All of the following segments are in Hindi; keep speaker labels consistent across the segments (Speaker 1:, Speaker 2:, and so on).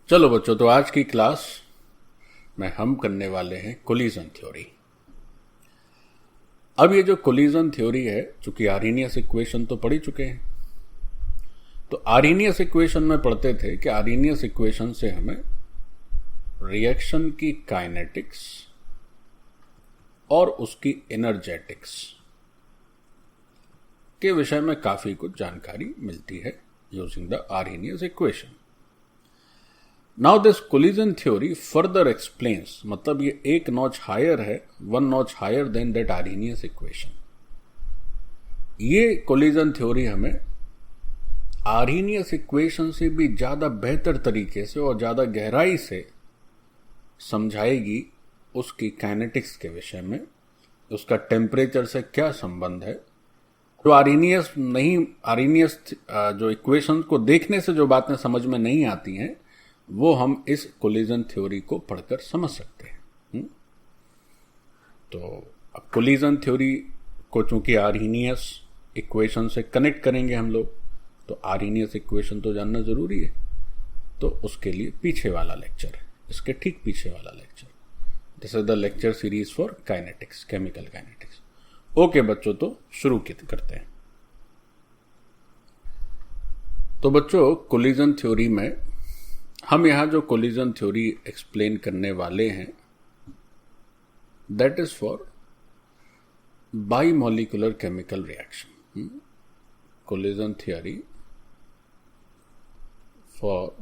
Speaker 1: चलो बच्चों, तो आज की क्लास में हम करने वाले हैं कोलिजन थ्योरी। अब ये जो कोलिजन थ्योरी है, चूंकि आर्हेनियस इक्वेशन तो पढ़ ही चुके हैं, तो आर्हेनियस इक्वेशन में पढ़ते थे कि आर्हेनियस इक्वेशन से हमें रिएक्शन की काइनेटिक्स और उसकी एनर्जेटिक्स के विषय में काफी कुछ जानकारी मिलती है using the Arrhenius equation. Now this collision theory further explains, मतलब ये एक नॉच हायर है, one notch higher than that Arrhenius equation. ये कोलिजन थ्योरी हमें आर्हेनियस इक्वेशन से भी ज्यादा बेहतर तरीके से और ज्यादा गहराई से समझाएगी उसकी काइनेटिक्स के विषय में, उसका टेम्परेचर से क्या संबंध है। जो आर्हेनियस जो इक्वेशन को देखने से जो बातें समझ में नहीं आती हैं, वो हम इस कोलिजन थ्योरी को पढ़कर समझ सकते हैं। तो अब कोलिजन थ्योरी को चूंकि आर्हेनियस इक्वेशन से कनेक्ट करेंगे हम लोग, तो आर्हेनियस इक्वेशन तो जानना जरूरी है। तो उसके लिए पीछे वाला लेक्चर है, इसके ठीक पीछे वाला lecture, this is the lecture series for kinetics, chemical kinetics. Okay बच्चों, तो शुरू करते हैं। तो बच्चों, कोलिजन थ्योरी में हम यहां जो कोलिजन थ्योरी एक्सप्लेन करने वाले हैं, that is for bimolecular chemical reaction. Collision theory for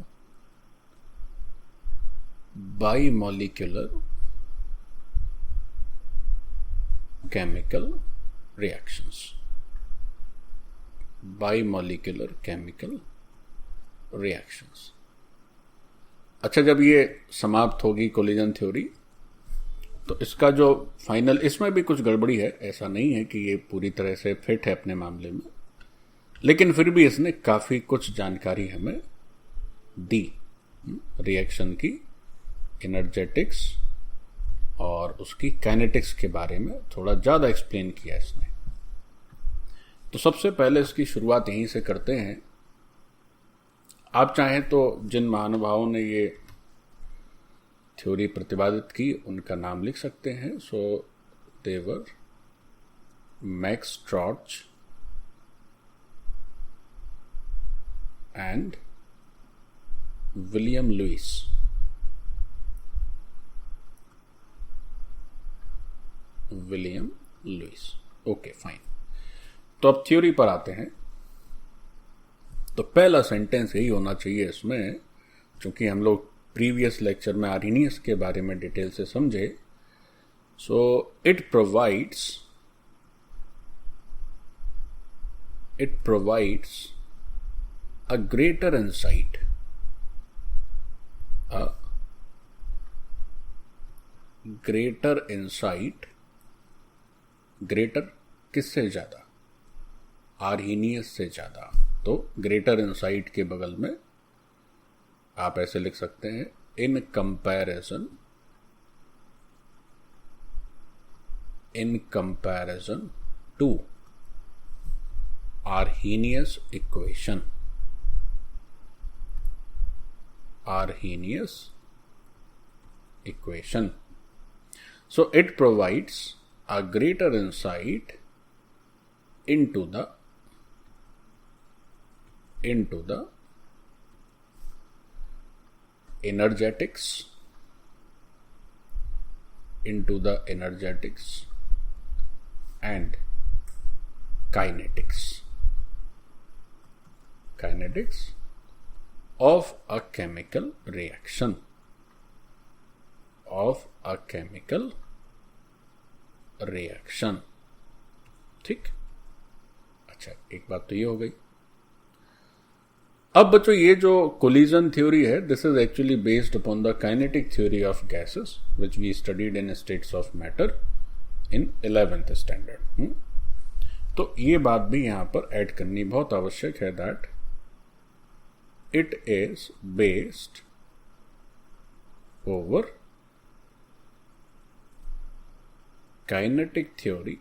Speaker 1: bimolecular chemical reactions, bimolecular chemical reactions. अच्छा, जब ये समाप्त होगी कोलिजन थ्योरी, तो इसका जो फाइनल, इसमें भी कुछ गड़बड़ी है, ऐसा नहीं है कि ये पूरी तरह से फिट है अपने मामले में, लेकिन फिर भी इसने काफी कुछ जानकारी हमें दी रिएक्शन की, एनर्जेटिक्स और उसकी काइनेटिक्स के बारे में थोड़ा ज्यादा एक्सप्लेन किया इसने। तो सबसे पहले इसकी शुरुआत यहीं से करते हैं। आप चाहें तो जिन महानुभावों ने ये थ्योरी प्रतिपादित की उनका नाम लिख सकते हैं। So they were Max Trautz and William Lewis. William Lewis, okay fine. तो अब थ्योरी पर आते हैं। तो पहला सेंटेंस यही होना चाहिए इसमें, क्योंकि हम लोग प्रीवियस लेक्चर में आर्हेनियस के बारे में डिटेल से समझे। So it provides a greater insight, greater किससे ज्यादा? आर्हेनियस से ज्यादा। तो ग्रेटर इंसाइट के बगल में आप ऐसे लिख सकते हैं, in comparison to Arrhenius equation. So it provides a greater insight into the energetics and kinetics of a chemical reaction, ठीक। अच्छा, एक बात तो ये हो गई। अब बच्चों, ये जो कोलिजन थ्योरी है, this is actually based upon the kinetic theory of gases which we studied in states of matter in 11th standard. तो ये बात भी यहां पर ऐड करनी बहुत आवश्यक है, that it is based over kinetic theory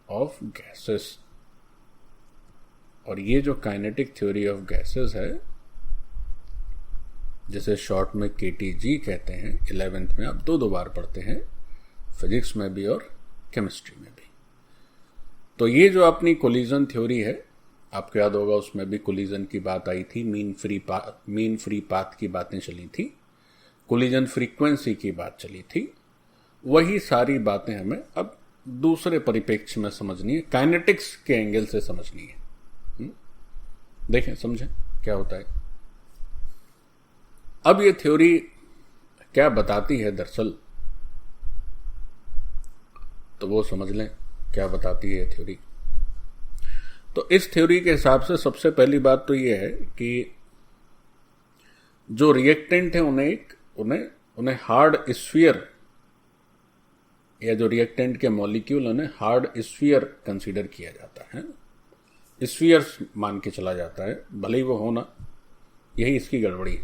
Speaker 1: of gases. और ये जो काइनेटिक थ्योरी ऑफ गैसेस है, जिसे शॉर्ट में KTG कहते हैं, 11th में आप 2 बार पढ़ते हैं, फिजिक्स में भी और केमिस्ट्री में भी। तो ये जो अपनी कोलिजन थ्योरी है, आपको याद होगा उसमें भी कोलिजन की बात आई थी, मीन फ्री पाथ की बातें चली थी, कोलिजन फ्रीक्वेंसी की बात चली थी। वही सारी बातें हमें अब दूसरे परिप्रेक्ष्य में समझनी है, काइनेटिक्स के एंगल से समझनी है। देखें, समझें क्या होता है। अब ये थ्योरी क्या बताती है दरअसल, तो वो समझ लें क्या बताती है थ्योरी। तो इस थ्योरी के हिसाब से सबसे पहली बात तो ये है कि जो रिएक्टेंट है उन्हें हार्ड स्फीयर, या जो रिएक्टेंट के मॉलिक्यूल उन्हें हार्ड स्फीयर कंसीडर किया जाता है, स्फीयर्स मान के चला जाता है, भले ही वो होना, यही इसकी गड़बड़ी।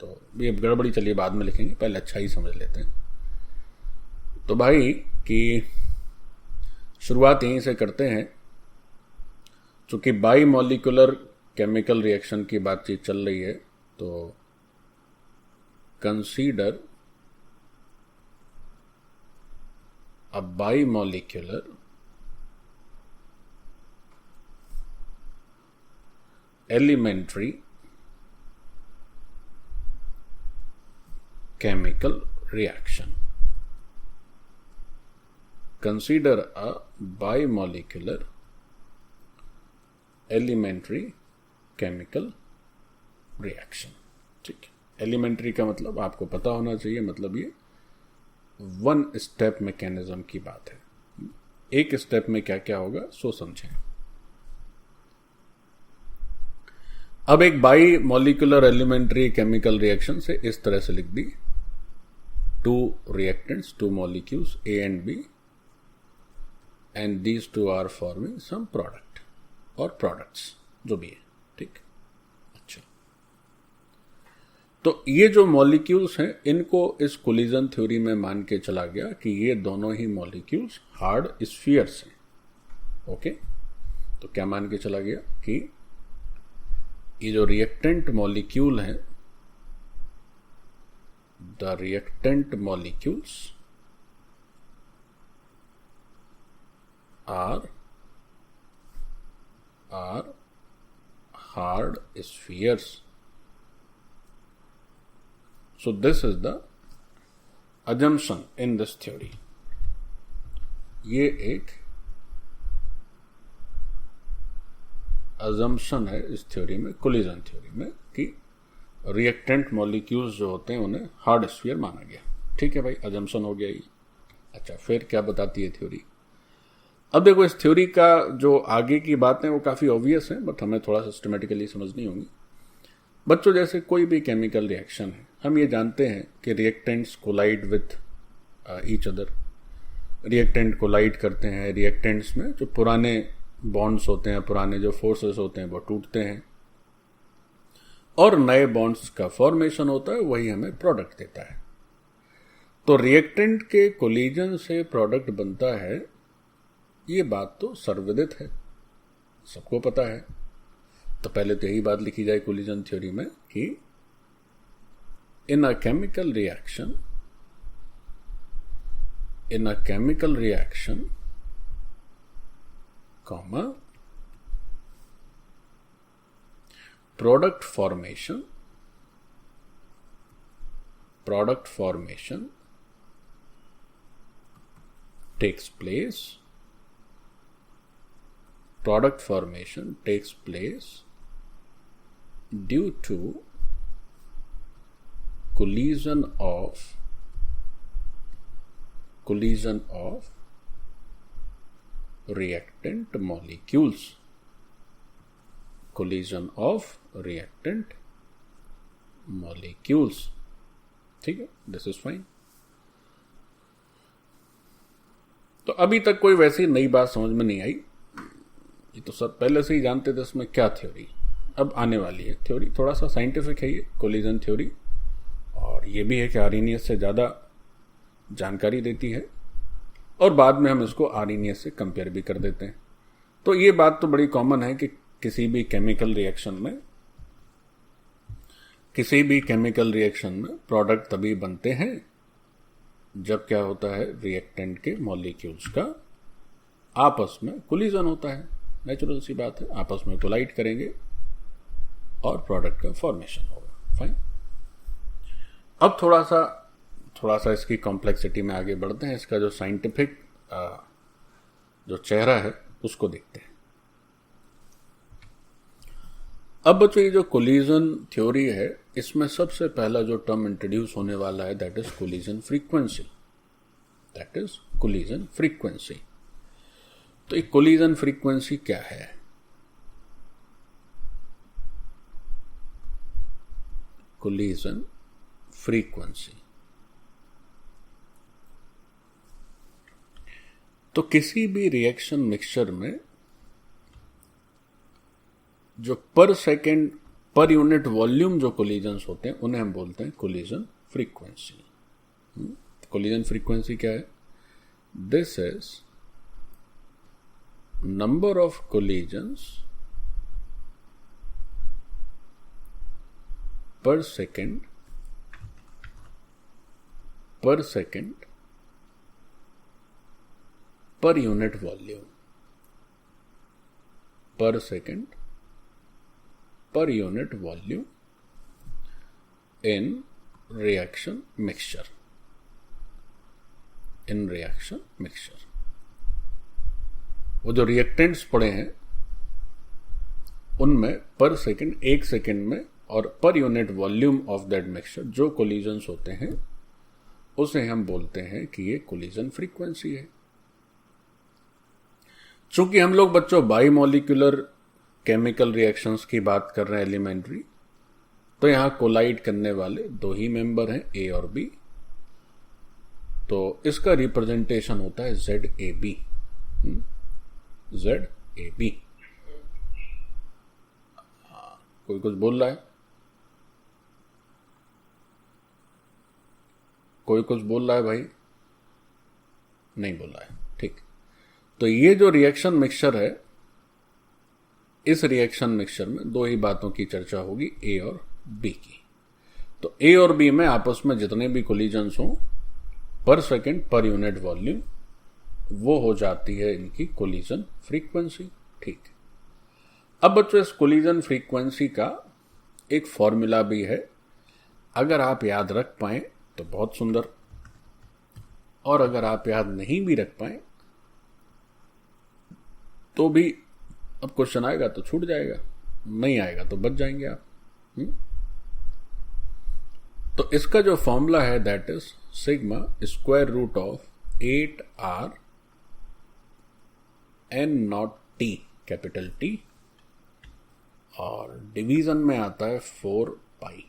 Speaker 1: तो ये गड़बड़ी चलिए बाद में लिखेंगे, पहले अच्छा ही समझ लेते हैं। तो भाई कि शुरुआत यहीं से करते हैं। चूंकि बाई मॉलिक्यूलर केमिकल रिएक्शन की बातचीत चल रही है, तो consider a bimolecular elementary chemical reaction. Consider a bimolecular elementary chemical reaction। ठीक है, एलिमेंट्री का मतलब आपको पता होना चाहिए, मतलब ये 1 स्टेप मैकेनिज्म की बात है। एक स्टेप में क्या क्या होगा सो समझें। अब एक bimolecular elementary chemical reaction से इस तरह से लिख दी, 2 reactants, 2 molecules A and B, and these 2 are forming some product और products, जो भी है। ठीक, अच्छा। तो ये जो मॉलिक्यूल्स हैं, इनको इस कोलिजन थ्योरी में मान के चला गया कि ये दोनों ही मॉलिक्यूल्स हार्ड स्फीयर्स हैं। ओके, तो क्या मान के चला गया कि ये जो रिएक्टेंट मॉलिक्यूल हैं, the reactant molecules are hard spheres। So this is the assumption in this theory। ये एक assumption है इस थ्योरी में, कोलिजन थ्योरी में, कि रिएक्टेंट मॉलिक्यूल्स जो होते हैं उन्हें हार्ड स्फीयर माना गया। ठीक है भाई, assumption हो गया ये। अच्छा, फिर क्या बताती है थ्योरी। अब देखो, इस थ्योरी का जो आगे की बातें वो काफ़ी ऑब्वियस हैं, बट हमें थोड़ा सिस्टमेटिकली समझनी होंगी। बच्चों, जैसे कोई भी केमिकल रिएक्शन है, हम ये जानते हैं कि reactants collide with each other, reactant collide करते हैं। रिएक्टेंट्स में जो पुराने बॉन्ड्स होते हैं, पुराने जो फोर्सेस होते हैं, वो टूटते हैं और नए बॉन्ड्स का फॉर्मेशन होता है, वही हमें प्रोडक्ट देता है। तो रिएक्टेंट के कोलिजन से प्रोडक्ट बनता है, ये बात तो सर्वविदित है, सबको पता है। तो पहले तो यही बात लिखी जाए कोलिजन थ्योरी में कि in a chemical reaction comma product formation takes place due to collision of reactant molecules। ठीक है, दिस इज फाइन। तो अभी तक कोई वैसी नई बात समझ में नहीं आई, ये तो सब पहले से ही जानते थे इसमें क्या थ्योरी। अब आने वाली है थ्योरी, थोड़ा सा साइंटिफिक है ये कोलिजन थ्योरी, और ये भी है कि आर्हेनियस से ज़्यादा जानकारी देती है, और बाद में हम इसको आर्हेनियस से कंपेयर भी कर देते हैं। तो ये बात तो बड़ी कॉमन है कि किसी भी केमिकल रिएक्शन में किसी भी केमिकल रिएक्शन में प्रोडक्ट तभी बनते हैं जब क्या होता है, रिएक्टेंट के मॉलिक्यूल्स का आपस में कोलिजन होता है। नेचुरल सी बात है, आपस में कोलाइड करेंगे और प्रोडक्ट का फॉर्मेशन होगा। फाइन। अब थोड़ा सा इसकी कॉम्प्लेक्सिटी में आगे बढ़ते हैं। इसका जो साइंटिफिक जो चेहरा है उसको देखते हैं। अब बच्चों ये जो कोलिजन थ्योरी है, इसमें सबसे पहला जो टर्म इंट्रोड्यूस होने वाला है that is collision frequency. That is collision frequency. तो एक कोलिजन फ्रीक्वेंसी क्या है? कोलिजन फ्रीक्वेंसी तो किसी भी रिएक्शन मिक्सचर में जो पर सेकेंड पर यूनिट वॉल्यूम जो कोलिजन्स होते हैं उन्हें हम बोलते हैं कोलिजन फ्रीक्वेंसी। कोलिजन फ्रीक्वेंसी क्या है? This is number of collisions पर सेकेंड पर यूनिट वॉल्यूम, पर second per unit volume in reaction mixture. वो जो रिएक्टेंट्स पड़े हैं उनमें पर सेकेंड, एक सेकेंड में और per unit volume of that mixture जो कोलिजन्स होते हैं उसे हम बोलते हैं कि ये कोलिजन फ्रीक्वेंसी है। चूंकि हम लोग बच्चों बाइमोलिकुलर केमिकल रिएक्शंस की बात कर रहे हैं एलिमेंट्री, तो यहां कोलाइड करने वाले दो ही मेंबर हैं, ए और बी। तो इसका रिप्रेजेंटेशन होता है ZAB। ZAB। कोई कुछ बोल रहा है? कोई कुछ बोल रहा है भाई? नहीं बोल रहा है, ठीक। तो ये जो रिएक्शन मिक्सचर है, इस रिएक्शन मिक्सचर में दो ही बातों की चर्चा होगी, ए और बी की। तो ए और बी में आपस में जितने भी कोलिजन्स हों पर सेकेंड पर यूनिट वॉल्यूम, वो हो जाती है इनकी कोलिजन फ्रीक्वेंसी। ठीक। अब बच्चों इस कोलिजन फ्रीक्वेंसी का एक फॉर्मूला भी है। अगर आप याद रख पाए तो बहुत सुंदर, और अगर आप याद नहीं भी रख पाए तो भी अब क्वेश्चन आएगा तो छूट जाएगा, नहीं आएगा तो बच जाएंगे आप। तो इसका जो फॉर्मूला है that is sigma square root of 8R N0T, capital T, और डिवीजन में आता है 4 pi.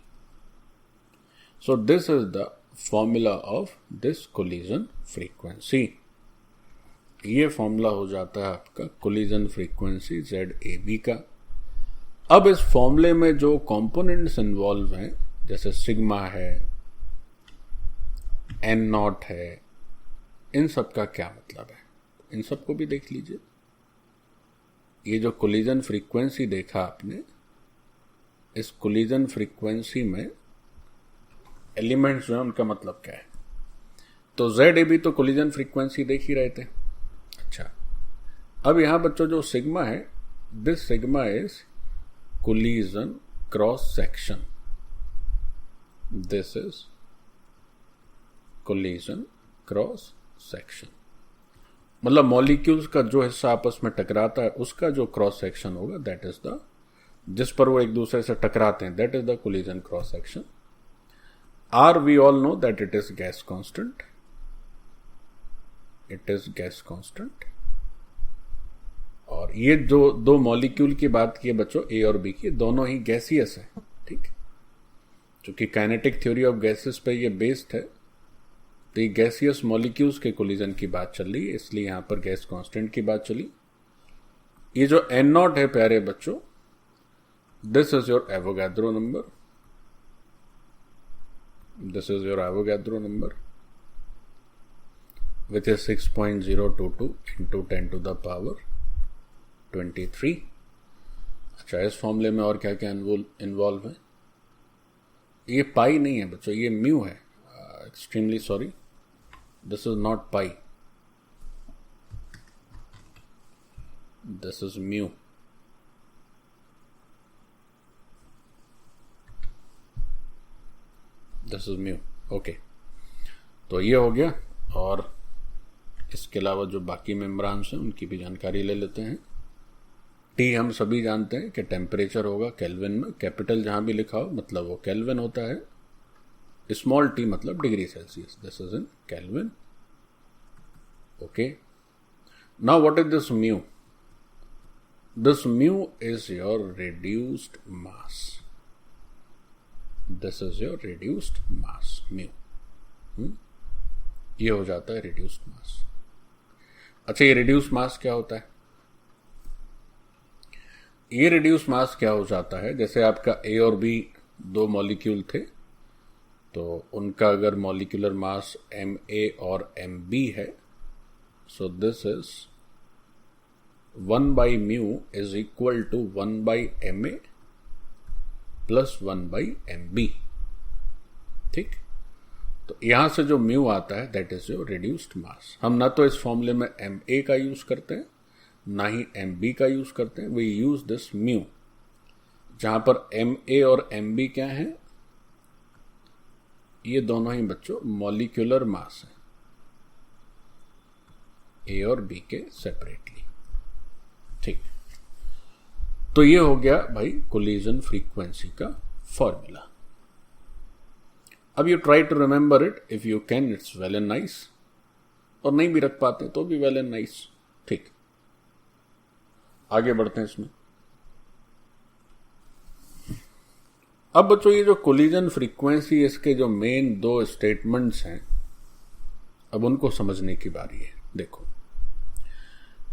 Speaker 1: So this is the formula of this collision frequency. ये फॉर्मूला हो जाता है आपका कोलिजन फ्रीक्वेंसी ZAB का। अब इस फॉर्मूले में जो कंपोनेंट्स इन्वॉल्व हैं, जैसे सिग्मा है, N0 है, इन सब का क्या मतलब है, इन सबको भी देख लीजिए। ये जो कोलिजन फ्रीक्वेंसी देखा आपने, इस कोलिजन फ्रीक्वेंसी में एलिमेंट्स जो है उनका मतलब क्या है। तो ZAB तो कोलिजन फ्रीक्वेंसी देख ही रहे थे। अच्छा, अब यहां बच्चों जो सिग्मा है, this sigma is collision cross section. This is collision cross section, मतलब मॉलिक्यूल्स का जो हिस्सा आपस में टकराता है उसका जो क्रॉस सेक्शन होगा दैट इज द, जिस पर वो एक दूसरे से टकराते हैं, that is the collision cross section. R we all know that it is gas constant. It is gas constant. और ये जो दो मॉलिक्यूल की बात की है बच्चों, ए और बी की, दोनों ही गैसियस है। ठीक, क्योंकि काइनेटिक थ्योरी ऑफ गैसेस पे ये बेस्ड है, तो ये गैसियस मॉलिक्यूल्स के कोलिजन की बात चल रही है, इसलिए यहां पर गैस कांस्टेंट की बात चली। ये जो N0 है प्यारे बच्चों, this is your Avogadro number. This is your Avogadro number, which is 6.022 into 10 to the power 23। अच्छा, इस फॉर्मूले में और क्या क्या इन्वॉल्व है? ये पाई नहीं है बच्चों, ये म्यू है। Extremely sorry, this is not pi, this is mu. This is mu. Okay, तो ये हो गया। और इसके अलावा जो बाकी मेम्ब्रान्स हैं उनकी भी जानकारी ले लेते हैं। टी हम सभी जानते हैं कि टेम्परेचर होगा केल्विन में, कैपिटल जहां भी लिखा हो मतलब वो केल्विन होता है, स्मॉल टी मतलब degree Celsius, this is in kelvin. Okay, now what is this mu? This mu is your reduced mass, this is your reduced mass mu. ये हो जाता है रिड्यूस्ड मास। अच्छा, ये रिड्यूस्ड मास क्या होता है? ये रिड्यूस मास क्या हो जाता है, जैसे आपका ए और बी दो मॉलिक्यूल थे, तो उनका अगर मॉलिक्यूलर मास एम ए और एम बी है, so this is 1 mu is equal to 1 M A plus 1 M B. ठीक, तो यहां से जो म्यू आता है that is your reduced mass. हम ना तो इस फॉर्मूले में एम ए का यूज करते हैं ना ही एम बी का यूज करते हैं, वी यूज दिस म्यू, जहां पर एम ए और एम बी क्या है, ये दोनों ही बच्चों मॉलिक्यूलर मास है, ए और बी के सेपरेटली। ठीक, तो ये हो गया भाई कोलिजन फ्रीक्वेंसी का फॉर्मूला। अब you try to remember it, if you can it's well and nice, और नहीं भी रख पाते तो भी वेल एंड नाइस। ठीक, आगे बढ़ते हैं इसमें। अब बच्चों ये जो कोलिजन फ्रीक्वेंसी, इसके जो मेन दो स्टेटमेंट्स हैं, अब उनको समझने की बारी है। देखो,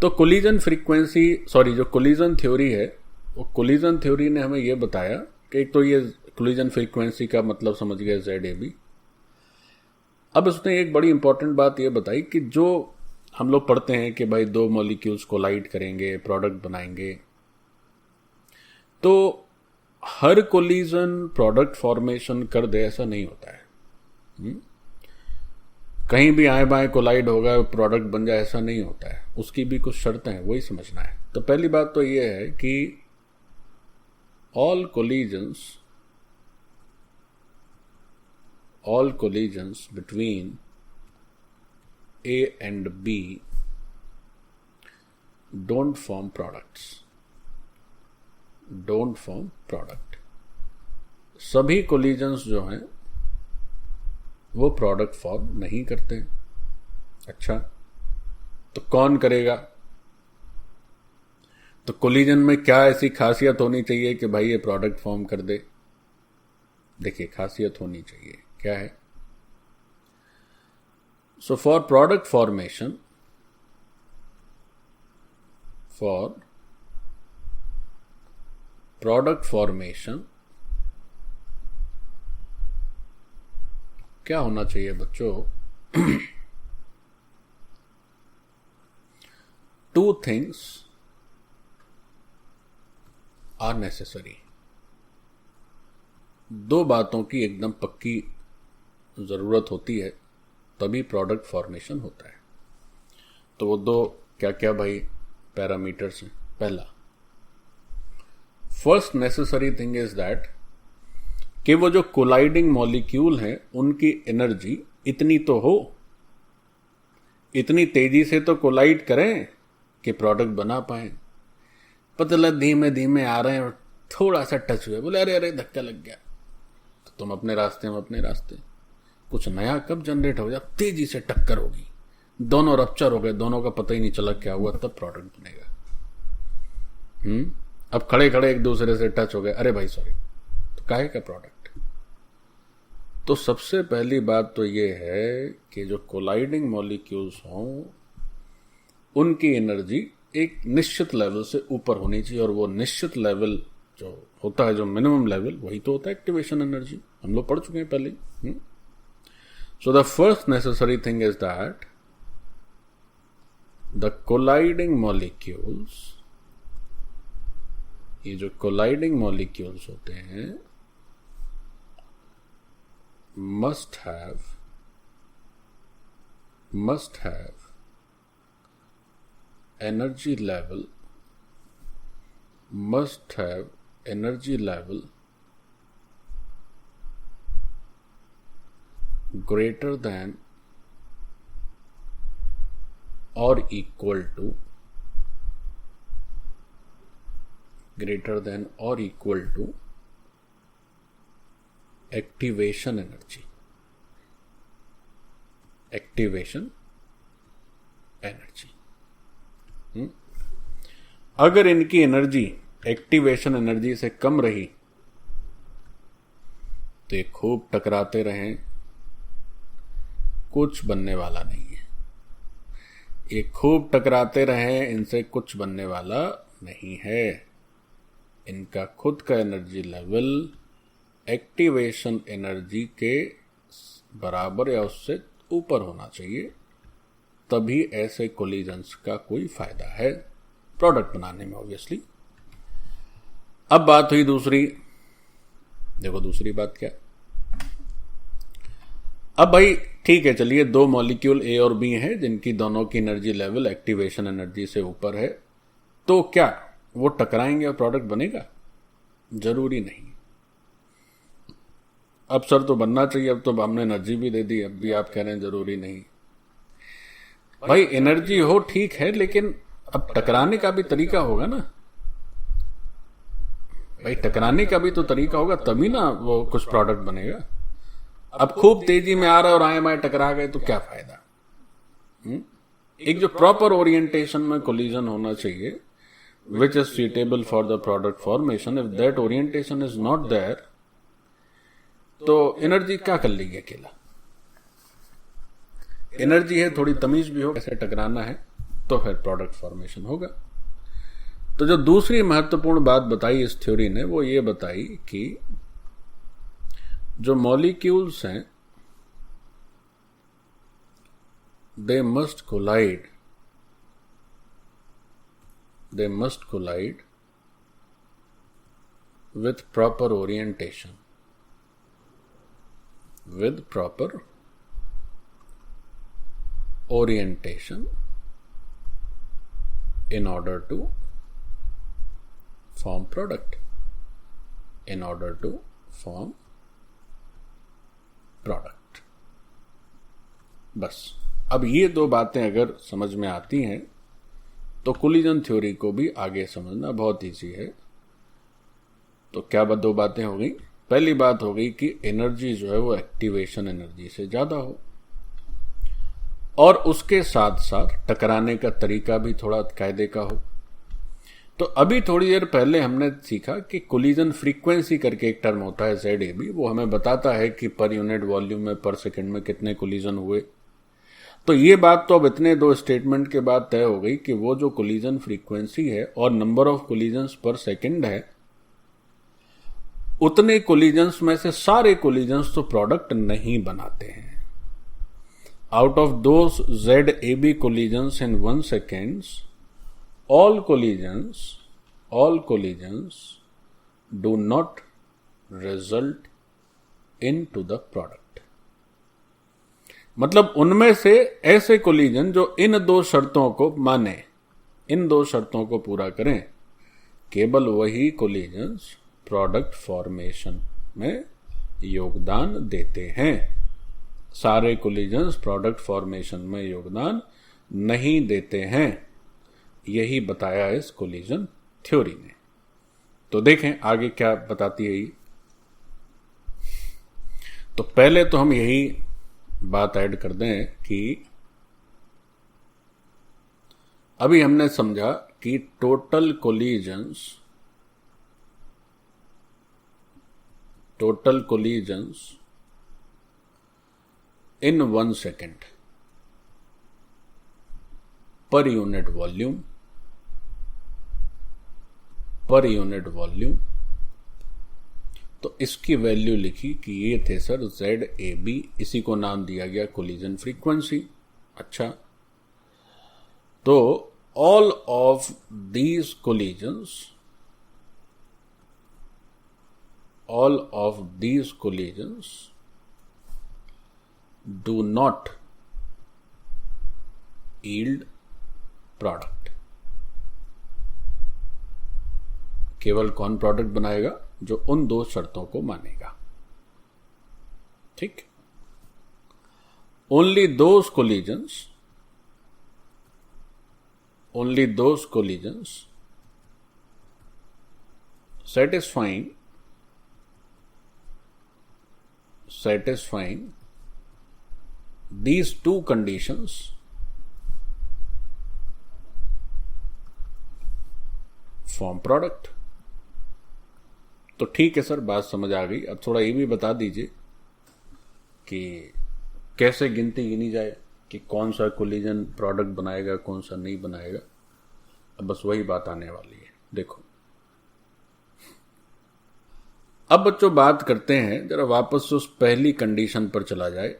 Speaker 1: तो कोलिजन फ्रीक्वेंसी, सॉरी जो कोलिजन थ्योरी है, वो कोलिजन थ्योरी ने हमें यह बताया कि एक तो ये कोलिजन फ्रीक्वेंसी का मतलब समझ गया ZAB। अब उसने एक बड़ी इंपॉर्टेंट बात यह बताई कि जो हम लोग पढ़ते हैं कि भाई दो मॉलिक्यूल्स कोलाइड करेंगे, प्रोडक्ट बनाएंगे, तो हर कोलिजन प्रोडक्ट फॉर्मेशन कर दे ऐसा नहीं होता है। कहीं भी आए बाएं कोलाइड होगा प्रोडक्ट बन जाए ऐसा नहीं होता है, उसकी भी कुछ शर्तें हैं, वही समझना है। तो पहली बात तो यह है कि all collisions between A and B don't form products, don't form product। सभी collisions जो हैं वो प्रोडक्ट फॉर्म नहीं करते हैं। अच्छा, तो कौन करेगा? तो कोलिजन में क्या ऐसी खासियत होनी चाहिए कि भाई ये प्रोडक्ट फॉर्म कर दे? देखिए, खासियत होनी चाहिए, क्या है? सो फॉर प्रोडक्ट फॉर्मेशन, क्या होना चाहिए बच्चों? Two things are necessary. दो बातों की एकदम पक्की जरूरत होती है, तभी प्रोडक्ट फॉर्मेशन होता है। तो वो दो क्या क्या भाई पैरामीटर्स हैं? पहला, first necessary thing is that कि वो जो कोलाइडिंग मॉलिक्यूल हैं उनकी एनर्जी इतनी तो हो, इतनी तेजी से तो कोलाइड करें कि प्रोडक्ट बना पाए। पता धीमे धीमे आ रहे हैं, थोड़ा सा टच हुआ, बोले अरे अरे धक्का लग गया, तो तुम अपने रास्ते हम अपने रास्ते। कुछ नया कब जनरेट हो जाए, तेजी से टक्कर होगी, दोनों रप्चर हो गए, दोनों का पता ही नहीं चला क्या हुआ, तब प्रोडक्ट बनेगा। अब खड़े खड़े एक दूसरे से टच हो गए, अरे भाई सॉरी, तो काहे का प्रोडक्ट? तो सबसे पहली बात तो ये है कि जो कोलाइडिंग मॉलिक्यूल्स हों उनकी एनर्जी एक निश्चित लेवल से ऊपर होनी चाहिए, और वो निश्चित लेवल जो होता है, जो मिनिमम लेवल, वही तो होता है एक्टिवेशन एनर्जी। हम लोग पढ़ चुके हैं पहले। So the first necessary thing is that the colliding molecules, ये जो कोलाइडिंग मॉलिक्यूल्स होते हैं must have energy level greater than or equal to activation energy. अगर इनकी एनर्जी एक्टिवेशन एनर्जी से कम रही तो ये खूब टकराते रहें, कुछ बनने वाला नहीं है। ये खूब टकराते रहें, इनसे कुछ बनने वाला नहीं है। इनका खुद का एनर्जी लेवल एक्टिवेशन एनर्जी के बराबर या उससे ऊपर होना चाहिए, तभी ऐसे कोलिजन्स का कोई फायदा है प्रोडक्ट बनाने में ऑब्वियसली। अब बात हुई दूसरी, देखो दूसरी बात क्या। अब भाई ठीक है, चलिए दो मॉलिक्यूल ए और बी हैं जिनकी दोनों की एनर्जी लेवल एक्टिवेशन एनर्जी से ऊपर है, तो क्या वो टकराएंगे और प्रोडक्ट बनेगा? जरूरी नहीं। अब सर तो बनना चाहिए, अब तो हमने एनर्जी भी दे दी, अब भी आप कह रहे हैं जरूरी नहीं। भाई एनर्जी हो ठीक है, लेकिन अब टकराने का भी तरीका होगा ना भाई, टकराने का भी तो तरीका होगा, तभी ना वो कुछ प्रोडक्ट बनेगा। अब खूब तेजी में आ रहा है और आए माए टकरा गए तो क्या फायदा? एक जो प्रॉपर ओरिएंटेशन में कोलिजन होना चाहिए, which is suitable for the product formation, if that orientation is not there, तो एनर्जी क्या कर लेगी अकेला? एनर्जी है, थोड़ी तमीज भी हो कैसे टकराना है, तो फिर प्रोडक्ट फॉर्मेशन होगा। तो जो दूसरी महत्वपूर्ण बात बताई इस थ्योरी ने, वो ये बताई कि जो मॉलिक्यूल्स हैं they must collide with proper orientation in order to form product. बस अब ये दो बातें अगर समझ में आती हैं तो कोलिजन थ्योरी को भी आगे समझना बहुत ईजी है। तो क्या दो बातें हो गई? पहली बात हो गई कि एनर्जी जो है वो एक्टिवेशन एनर्जी से ज्यादा हो, और उसके साथ साथ टकराने का तरीका भी थोड़ा कायदे का हो। तो अभी थोड़ी देर पहले हमने सीखा कि कोलिजन फ्रीक्वेंसी करके एक टर्म होता है ZAB, वो हमें बताता है कि पर यूनिट वॉल्यूम में पर सेकंड में कितने कोलिजन हुए। तो ये बात तो अब इतने दो स्टेटमेंट के बाद तय हो गई कि वो जो कोलिजन फ्रीक्वेंसी है और number of collisions per second है, उतने कोलिजन्स में से सारे कोलिजन्स तो प्रोडक्ट नहीं बनाते हैं। Out of those ZAB collisions in 1 second, all collisions do not result into the product. मतलब उनमें से ऐसे कोलिजन जो इन दो शर्तों को माने, इन दो शर्तों को पूरा करें, केवल वही कोलिजन्स प्रोडक्ट फॉर्मेशन में योगदान देते हैं। सारे कोलिजन्स प्रोडक्ट फॉर्मेशन में योगदान नहीं देते हैं। यही बताया इस कोलिजन थ्योरी ने। तो देखें आगे क्या बताती है ये। तो पहले तो हम यही बात ऐड कर दें कि अभी हमने समझा कि total collisions in 1 second per unit volume, तो इसकी वैल्यू लिखी कि ये थे सर ZAB, इसी को नाम दिया गया कोलिजन फ्रीक्वेंसी। अच्छा, तो all of these collisions do not yield product। केवल कौन प्रोडक्ट बनाएगा? जो उन दो शर्तों को मानेगा। ठीक। only those collisions satisfying these two conditions form product। तो ठीक है सर, बात समझ आ गई। अब थोड़ा ये भी बता दीजिए कि कैसे गिनती गिनी जाए कि कौन सा कोलिजन प्रोडक्ट बनाएगा, कौन सा नहीं बनाएगा। अब बस वही बात आने वाली है। देखो, अब बच्चों बात करते हैं, जरा वापस से उस पहली कंडीशन पर चला जाए।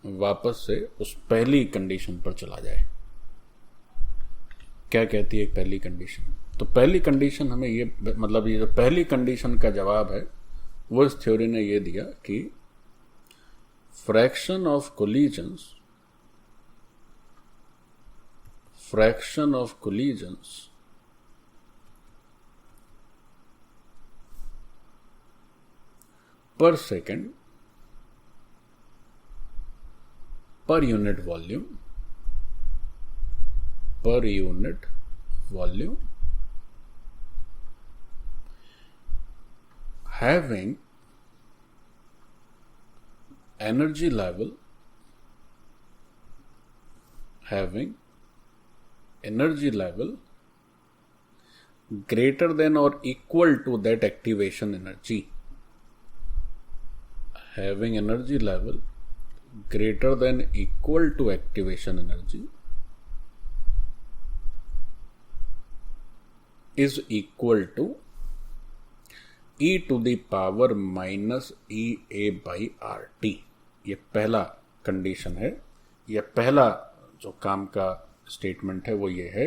Speaker 1: वापस से उस पहली कंडीशन पर चला जाए। क्या कहती है पहली कंडीशन? तो पहली कंडीशन हमें ये, मतलब ये जो पहली कंडीशन का जवाब है वो इस थ्योरी ने ये दिया कि फ्रैक्शन ऑफ कोलिजन्स पर सेकेंड पर unit volume having energy level greater than or equal to that activation energy, having energy level greater than equal to activation energy is equal to e to the power minus EA by RT। ये पहला कंडीशन है, ये पहला जो काम का स्टेटमेंट है वो ये है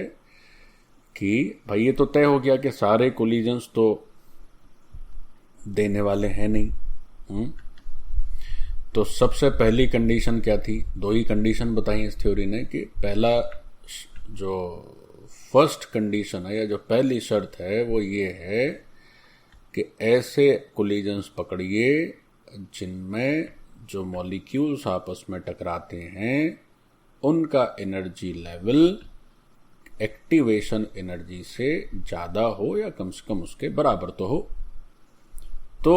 Speaker 1: कि भाई ये तो तय हो गया कि सारे कोलिजन्स तो देने वाले हैं नहीं। तो सबसे पहली कंडीशन क्या थी? दो ही कंडीशन बताई इस थ्योरी ने कि पहला जो फर्स्ट कंडीशन है या जो पहली शर्त है वो ये है कि ऐसे कोलिजन्स पकड़िए जिनमें जो मॉलिक्यूल्स आपस में टकराते हैं उनका एनर्जी लेवल एक्टिवेशन एनर्जी से ज़्यादा हो या कम से कम उसके बराबर तो हो। तो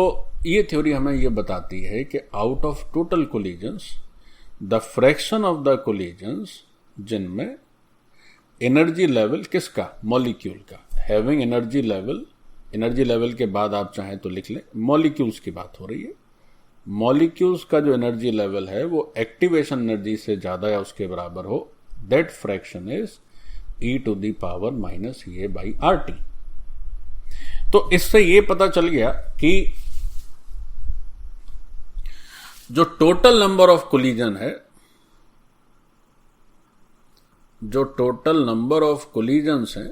Speaker 1: ये थ्योरी हमें ये बताती है कि out of total collisions the fraction of the collisions जिनमें एनर्जी लेवल किसका? मॉलिक्यूल का। हैविंग एनर्जी लेवल के बाद आप चाहें तो लिख लें मॉलिक्यूल्स की बात हो रही है। मॉलिक्यूल्स का जो एनर्जी लेवल है वो एक्टिवेशन एनर्जी से ज्यादा या उसके बराबर हो, that fraction is e to the power minus EA by RT। तो इससे ये पता चल गया कि जो टोटल नंबर ऑफ कोलिजन है, जो टोटल नंबर ऑफ कोलिजन्स हैं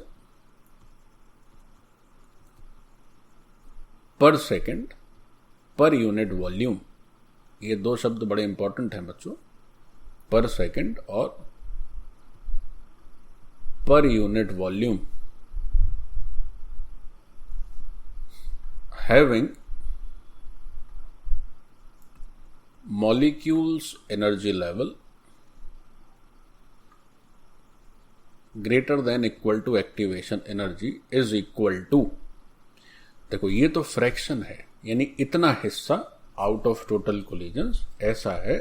Speaker 1: पर सेकेंड पर यूनिट वॉल्यूम, ये दो शब्द बड़े इंपॉर्टेंट हैं बच्चों, पर सेकेंड और per unit volume, having molecules energy level greater than equal to activation energy is equal to. देखो ये तो फ्रैक्शन है, यानी इतना हिस्सा आउट ऑफ टोटल कोलिजन्स ऐसा है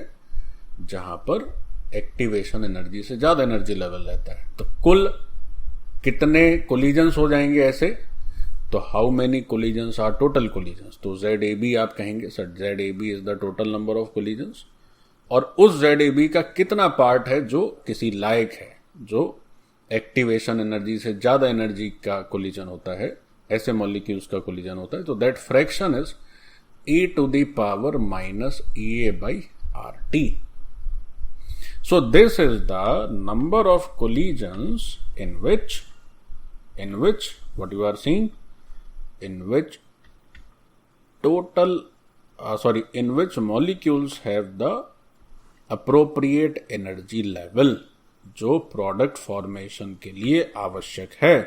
Speaker 1: जहां पर एक्टिवेशन एनर्जी से ज्यादा एनर्जी लेवल रहता है। तो कुल कितने कोलिजन्स हो जाएंगे ऐसे? तो how many collisions are total collisions? तो ZAB आप कहेंगे sir ZAB is the total number of collisions, और उस ZAB का कितना पार्ट है जो किसी लायक है, जो एक्टिवेशन एनर्जी से ज्यादा एनर्जी का कोलिजन होता है, ऐसे मॉलिक्यूल्स का कोलिजन होता है। तो that fraction is e to the power minus EA by RT। So this is the number of collisions in which what you are seeing, in which total in which molecules have the appropriate energy level, जो प्रोडक्ट फॉर्मेशन के लिए आवश्यक है।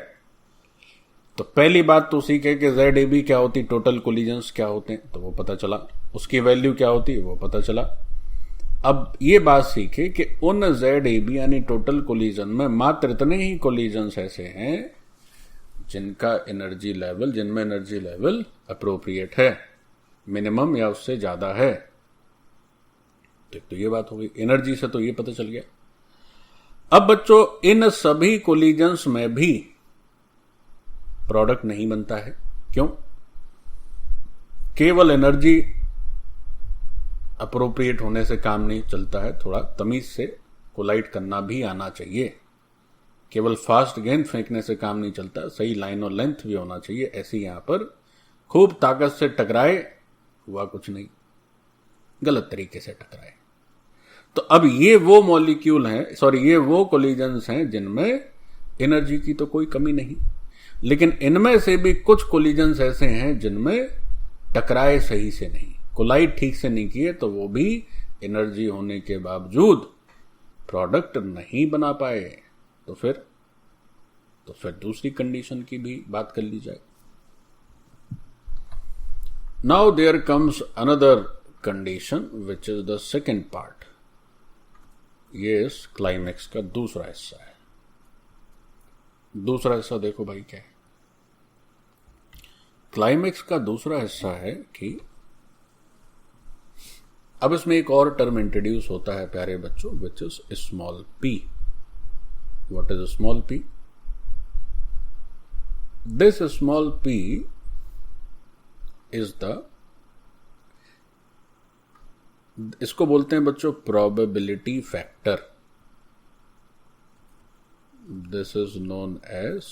Speaker 1: तो पहली बात तो सीखे कि ZAB क्या होती, टोटल कोलिजन्स क्या होते हैं, तो वो पता चला। उसकी वैल्यू क्या होती है वो पता चला। अब ये बात सीखे कि उन ZAB यानी टोटल कोलिजन में मात्र इतने ही कोलिजन्स ऐसे हैं जिनमें एनर्जी लेवल अप्रोप्रिएट है, मिनिमम या उससे ज्यादा है। तो ये बात हो गई, एनर्जी से तो ये पता चल गया। अब बच्चों, इन सभी कोलिजन्स में भी प्रोडक्ट नहीं बनता है। क्यों? केवल एनर्जी अप्रोप्रिएट होने से काम नहीं चलता है, थोड़ा तमीज से कोलाइड करना भी आना चाहिए। केवल फास्ट गेंद फेंकने से काम नहीं चलता, सही लाइन और लेंथ भी होना चाहिए। ऐसे यहां पर खूब ताकत से टकराए, हुआ कुछ नहीं, गलत तरीके से टकराए। तो अब ये वो मॉलिक्यूल हैं, ये वो कोलिजन्स हैं जिनमें एनर्जी की तो कोई कमी नहीं, लेकिन इनमें से भी कुछ कोलिजन्स ऐसे हैं जिनमें टकराए सही से नहीं, कोलाइड ठीक से नहीं किए, तो वो भी एनर्जी होने के बावजूद प्रोडक्ट नहीं बना पाए। तो फिर दूसरी कंडीशन की भी बात कर ली जाए। Now there comes another condition which is the second part. ये इस क्लाइमेक्स का दूसरा हिस्सा है। दूसरा हिस्सा देखो भाई क्या है। क्लाइमेक्स का दूसरा हिस्सा है कि अब इसमें एक और टर्म इंट्रोड्यूस होता है प्यारे बच्चों, which is small p. What is small p? This small p is इसको बोलते हैं बच्चों probability factor. This is known as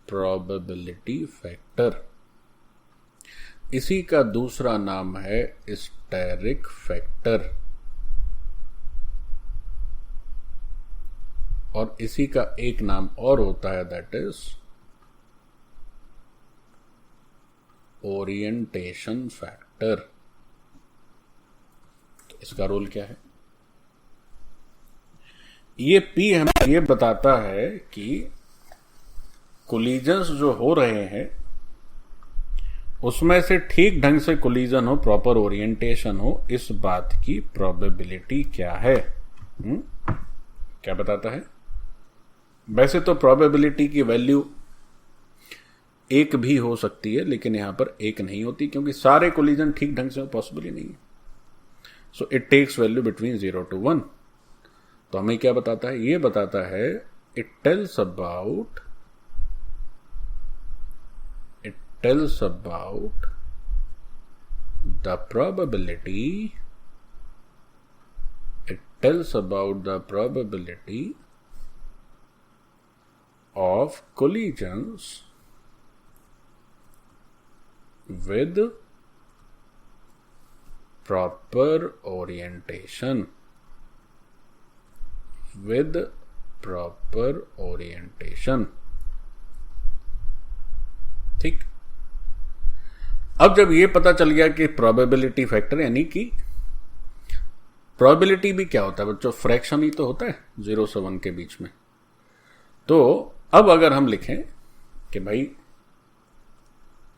Speaker 1: probability factor. इसी का दूसरा नाम है स्टेरिक फैक्टर, और इसी का एक नाम और होता है, दैट इज ओरिएंटेशन फैक्टर। तो इसका रोल क्या है? ये पी हमें ये बताता है कि कोलिजन्स जो हो रहे हैं उसमें से ठीक ढंग से कोलिजन हो, प्रॉपर ओरिएंटेशन हो, इस बात की प्रोबेबिलिटी क्या है। क्या बताता है? वैसे तो प्रोबेबिलिटी की वैल्यू एक भी हो सकती है, लेकिन यहां पर एक नहीं होती क्योंकि सारे कोलिजन ठीक ढंग से पॉसिबल ही नहीं है। So it takes value between 0 to 1। तो हमें क्या बताता है? ये बताता है it tells about the probability of collisions with proper orientation, ठीक। अब जब ये पता चल गया कि प्रोबेबिलिटी फैक्टर, यानी कि प्रोबेबिलिटी भी क्या होता है बच्चों? फ्रैक्शन ही तो होता है 0 से 1 के बीच में। तो अब अगर हम लिखें कि भाई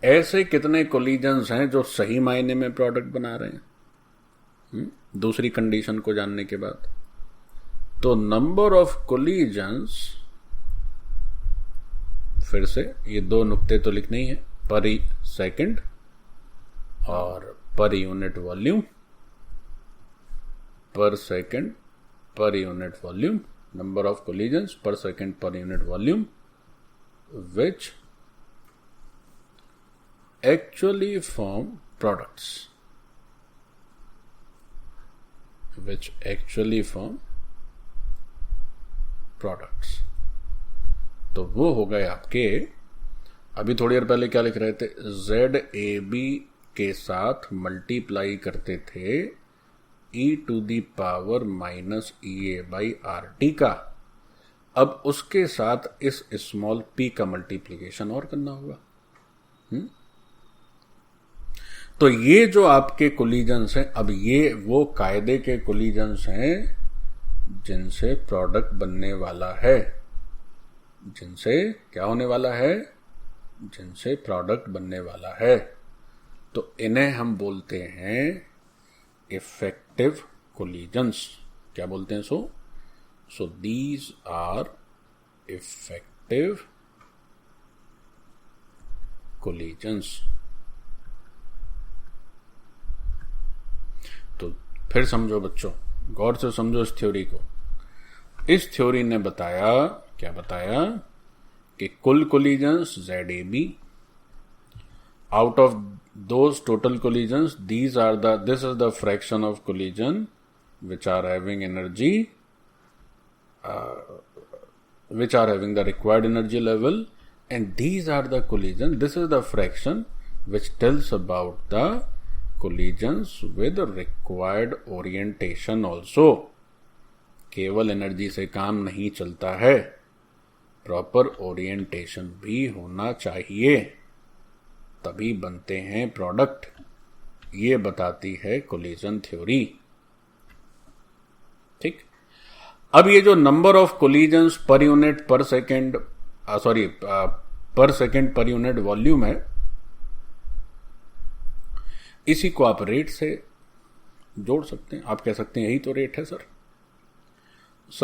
Speaker 1: ऐसे कितने कोलिजन्स हैं जो सही मायने में प्रोडक्ट बना रहे हैं, दूसरी कंडीशन को जानने के बाद, तो नंबर ऑफ कोलिजन्स, फिर से ये दो नुक्ते तो लिखने ही है, पर सेकंड और per unit volume, per second per unit volume, number of collisions per second per unit volume, which actually form products, तो वो हो गए आपके। अभी थोड़ी देर पहले क्या लिख रहे थे? ZAB के साथ मल्टीप्लाई करते थे e⁻⁻ EA/RT का। अब उसके साथ इस स्मॉल p का मल्टीप्लिकेशन और करना होगा। तो ये जो आपके कोलिजन्स हैं, अब ये वो कायदे के कोलिजन्स हैं जिनसे प्रोडक्ट बनने वाला है, जिनसे क्या होने वाला है, जिनसे प्रोडक्ट बनने वाला है। तो इन्हें हम बोलते हैं इफेक्टिव कोलिजन्स। क्या बोलते हैं? So these are effective collisions. तो फिर समझो बच्चों, गौर से समझो इस थ्योरी को। इस थ्योरी ने बताया, क्या बताया, कि कुल collisions ZAB, out of those total collisions, this is the fraction of collision which are having energy, which are having the required energy level, and these are the collisions, this is the fraction which tells about the collisions with required orientation also। केवल एनर्जी से काम नहीं चलता है, प्रॉपर ओरिएंटेशन भी होना चाहिए, तभी बनते हैं प्रोडक्ट। ये बताती है कोलिजन थ्योरी। ठीक। अब ये जो number of collisions per unit पर सेकेंड, पर सेकेंड पर यूनिट वॉल्यूम है, इसी को आप रेट से जोड़ सकते हैं। आप कह सकते हैं यही तो रेट है सर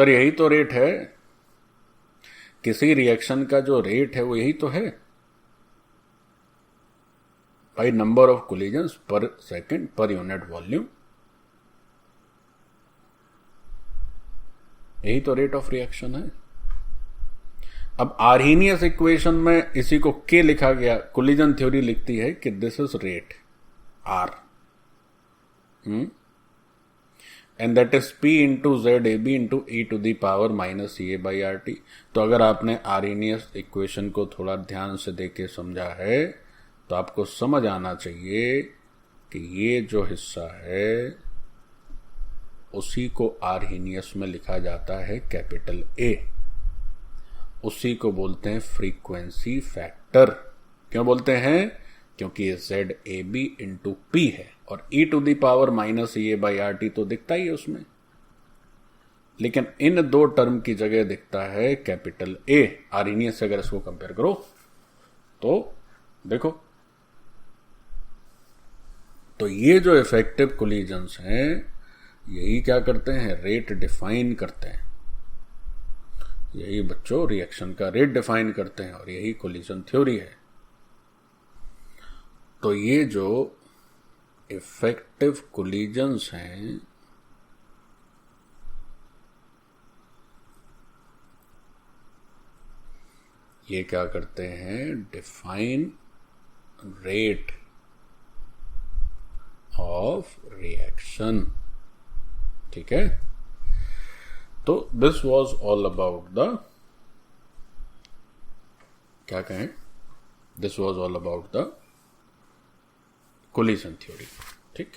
Speaker 1: यही तो रेट है। किसी रिएक्शन का जो रेट है वो यही तो है भाई, नंबर ऑफ कोलिजन्स पर सेकेंड पर यूनिट वॉल्यूम, यही तो रेट ऑफ रिएक्शन है। अब आर्हेनियस इक्वेशन में इसी को के लिखा गया, कोलिजन थ्योरी लिखती है कि this is rate r, and that is P into ZAB into e⁻⁻ तो अगर आपने आर्हेनियस इक्वेशन को थोड़ा ध्यान से देख के समझा है तो आपको समझ आना चाहिए कि ये जो हिस्सा है उसी को आर्हेनियस में लिखा जाता है कैपिटल A, उसी को बोलते हैं फ्रीक्वेंसी फैक्टर। क्यों बोलते हैं? क्योंकि ZAB इंटू P है और e⁻⁻ तो दिखता ही है उसमें, लेकिन इन दो टर्म की जगह दिखता है कैपिटल A। आर्हेनियस से अगर इसको कंपेयर करो तो देखो, तो ये जो इफेक्टिव कोलिजन्स हैं यही क्या करते हैं, रेट डिफाइन करते हैं। यही बच्चों रिएक्शन का रेट डिफाइन करते हैं और यही कोलिजन थ्योरी है। तो ये जो इफेक्टिव कोलिजन्स हैं ये क्या करते हैं, डिफाइन रेट ऑफ रिएक्शन। ठीक है, तो this was all about the, क्या कहें, this was all about the collision theory. ठीक।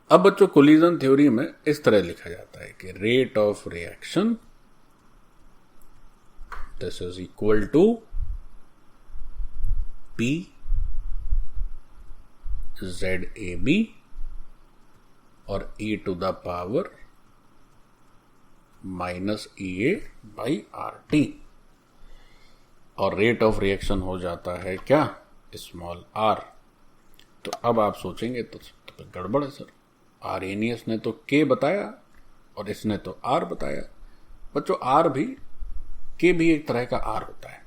Speaker 1: अब बच्चों कोलिजन थ्योरी में इस तरह लिखा जाता है कि rate of reaction this is equal to P ZAB और e⁻⁻⁻ EA/RT, और रेट ऑफ रिएक्शन हो जाता है क्या, स्मॉल r। तो अब आप सोचेंगे तो गड़बड़ है सर, आर्हेनियस ने तो k बताया और इसने तो r बताया। बच्चों r भी, k भी एक तरह का r होता है,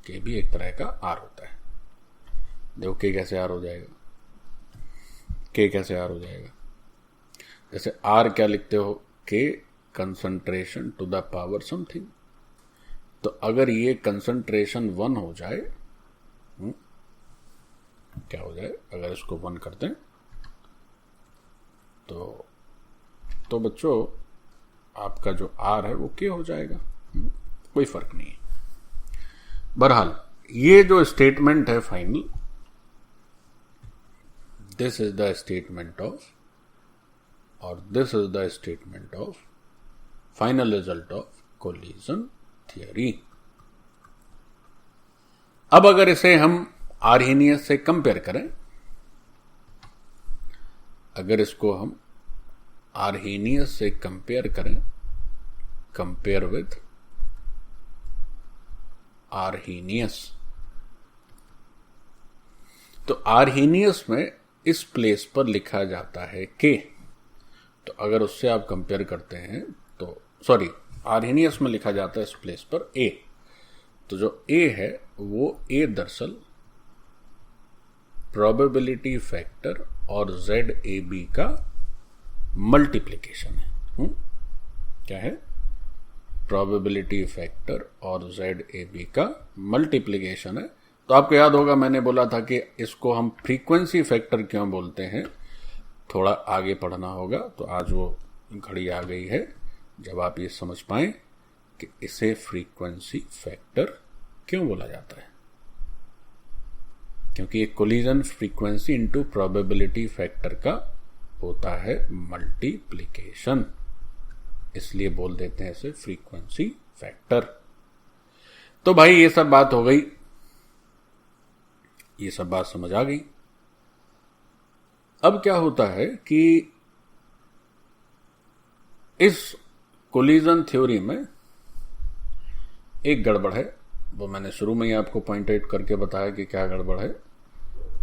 Speaker 1: k भी एक तरह का r होता है। देखो k कैसे r हो जाएगा, k कैसे r हो जाएगा, जैसे r क्या लिखते हो, k concentration to the power something. तो अगर ये कंसंट्रेशन 1 हो जाए, क्या हो जाए, अगर इसको 1 कर दें तो बच्चों आपका जो r है वो k हो जाएगा, कोई फर्क नहीं है। बहरहाल ये जो स्टेटमेंट है final, this is the statement of, और this is the statement of final result of collision theory. अब अगर इसे हम आर्हेनियस से कंपेयर करें, अगर इसको हम आर्हेनियस से कंपेयर करें, कंपेयर विथ आर्हेनियस, तो आर्हेनियस में इस प्लेस पर लिखा जाता है के, तो अगर उससे आप कंपेयर करते हैं तो सॉरी, आर्हेनियस में लिखा जाता है इस प्लेस पर ए, तो जो ए है वो ए दरअसल प्रोबेबिलिटी फैक्टर और ZAB का मल्टीप्लिकेशन है। क्या है? प्रोबेबिलिटी फैक्टर और ZAB का मल्टीप्लिकेशन है। तो आपको याद होगा मैंने बोला था कि इसको हम फ्रीक्वेंसी फैक्टर क्यों बोलते हैं, थोड़ा आगे पढ़ना होगा। तो आज वो घड़ी आ गई है जब आप ये समझ पाएं कि इसे फ्रीक्वेंसी फैक्टर क्यों बोला जाता है, क्योंकि एक collision frequency into probability factor का होता है मल्टीप्लिकेशन, इसलिए बोल देते हैं इसे फ्रीक्वेंसी फैक्टर। तो भाई ये सब बात हो गई, ये सब बात समझ आ गई। अब क्या होता है कि इस कोलिजन थ्योरी में एक गड़बड़ है, वो मैंने शुरू में ही आपको पॉइंट आउट करके बताया कि क्या गड़बड़ है।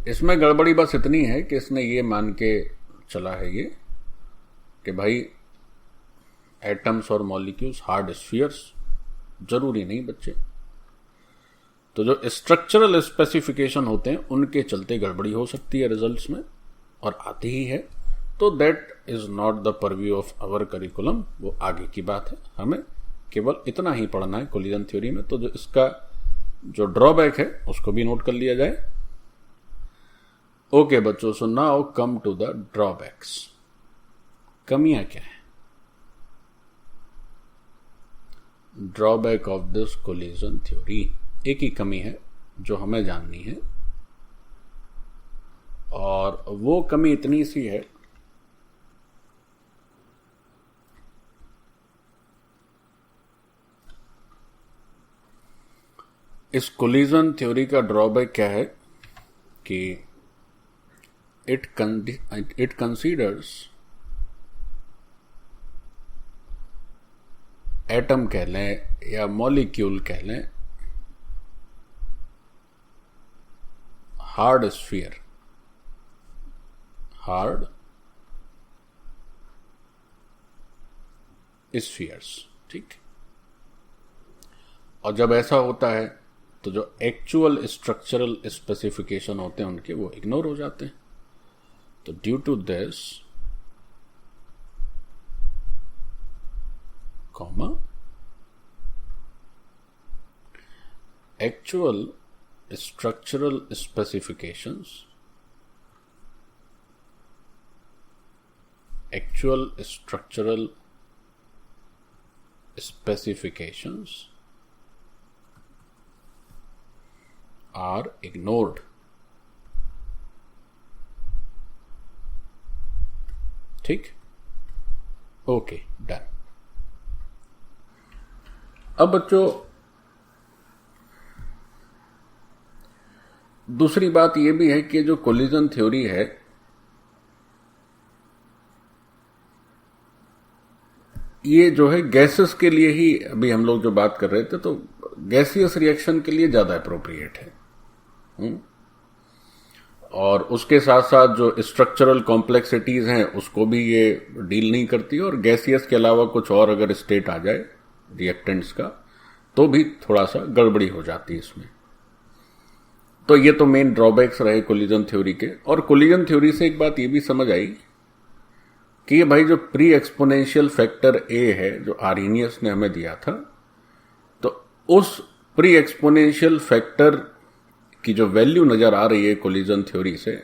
Speaker 1: इसमें गड़बड़ी बस इतनी है कि इसने ये मान के चला है ये कि भाई एटम्स और मॉलिक्यूल्स हार्ड स्फीयर्स, जरूरी नहीं बच्चे। तो जो स्ट्रक्चरल स्पेसिफिकेशन होते हैं उनके चलते गड़बड़ी हो सकती है रिजल्ट्स में, और आती ही है। तो that is not the purview of our curriculum, वो आगे की बात है। हमें केवल इतना ही पढ़ना है कोलिजन थ्योरी में। तो जो इसका जो ड्रॉबैक है उसको भी नोट कर लिया जाए। ओके बच्चों, so now come to the drawbacks. कमियां क्या है? Drawback of this collision theory, एक ही कमी है जो हमें जाननी है, और वो कमी इतनी सी है इस कोलिजन थ्योरी का ड्रॉबैक क्या है कि इट कंसीडर्स एटम कह लें या मॉलिक्यूल कह लें हार्ड स्फीयर, हार्ड स्फीयर्स, ठीक। और जब ऐसा होता है तो जो एक्चुअल स्ट्रक्चरल स्पेसिफिकेशन होते हैं उनके वो इग्नोर हो जाते हैं। तो due to this comma actual structural specifications, actual structural specifications are ignored. ठीक, ओके, डन। अब बच्चों दूसरी बात यह भी है कि जो कोलिजन थ्योरी है ये जो है गैसेस के लिए ही, अभी हम लोग जो बात कर रहे थे, तो गैसियस रिएक्शन के लिए ज्यादा अप्रोप्रिएट है। और उसके साथ साथ जो स्ट्रक्चरल कॉम्प्लेक्सिटीज हैं उसको भी ये डील नहीं करती, और गैसियस के अलावा कुछ और अगर स्टेट आ जाए रिएक्टेंट्स का तो भी थोड़ा सा गड़बड़ी हो जाती है इसमें। तो ये तो मेन ड्रॉबैक्स रहे कोलिजन थ्योरी के। और कोलिजन थ्योरी से एक बात ये भी समझ आई कि ये भाई जो प्री एक्सपोनेंशियल फैक्टर ए है जो आर्हेनियस ने हमें दिया था, तो उस प्री एक्सपोनेंशियल फैक्टर की जो वैल्यू नजर आ रही है कोलिजन थ्योरी से,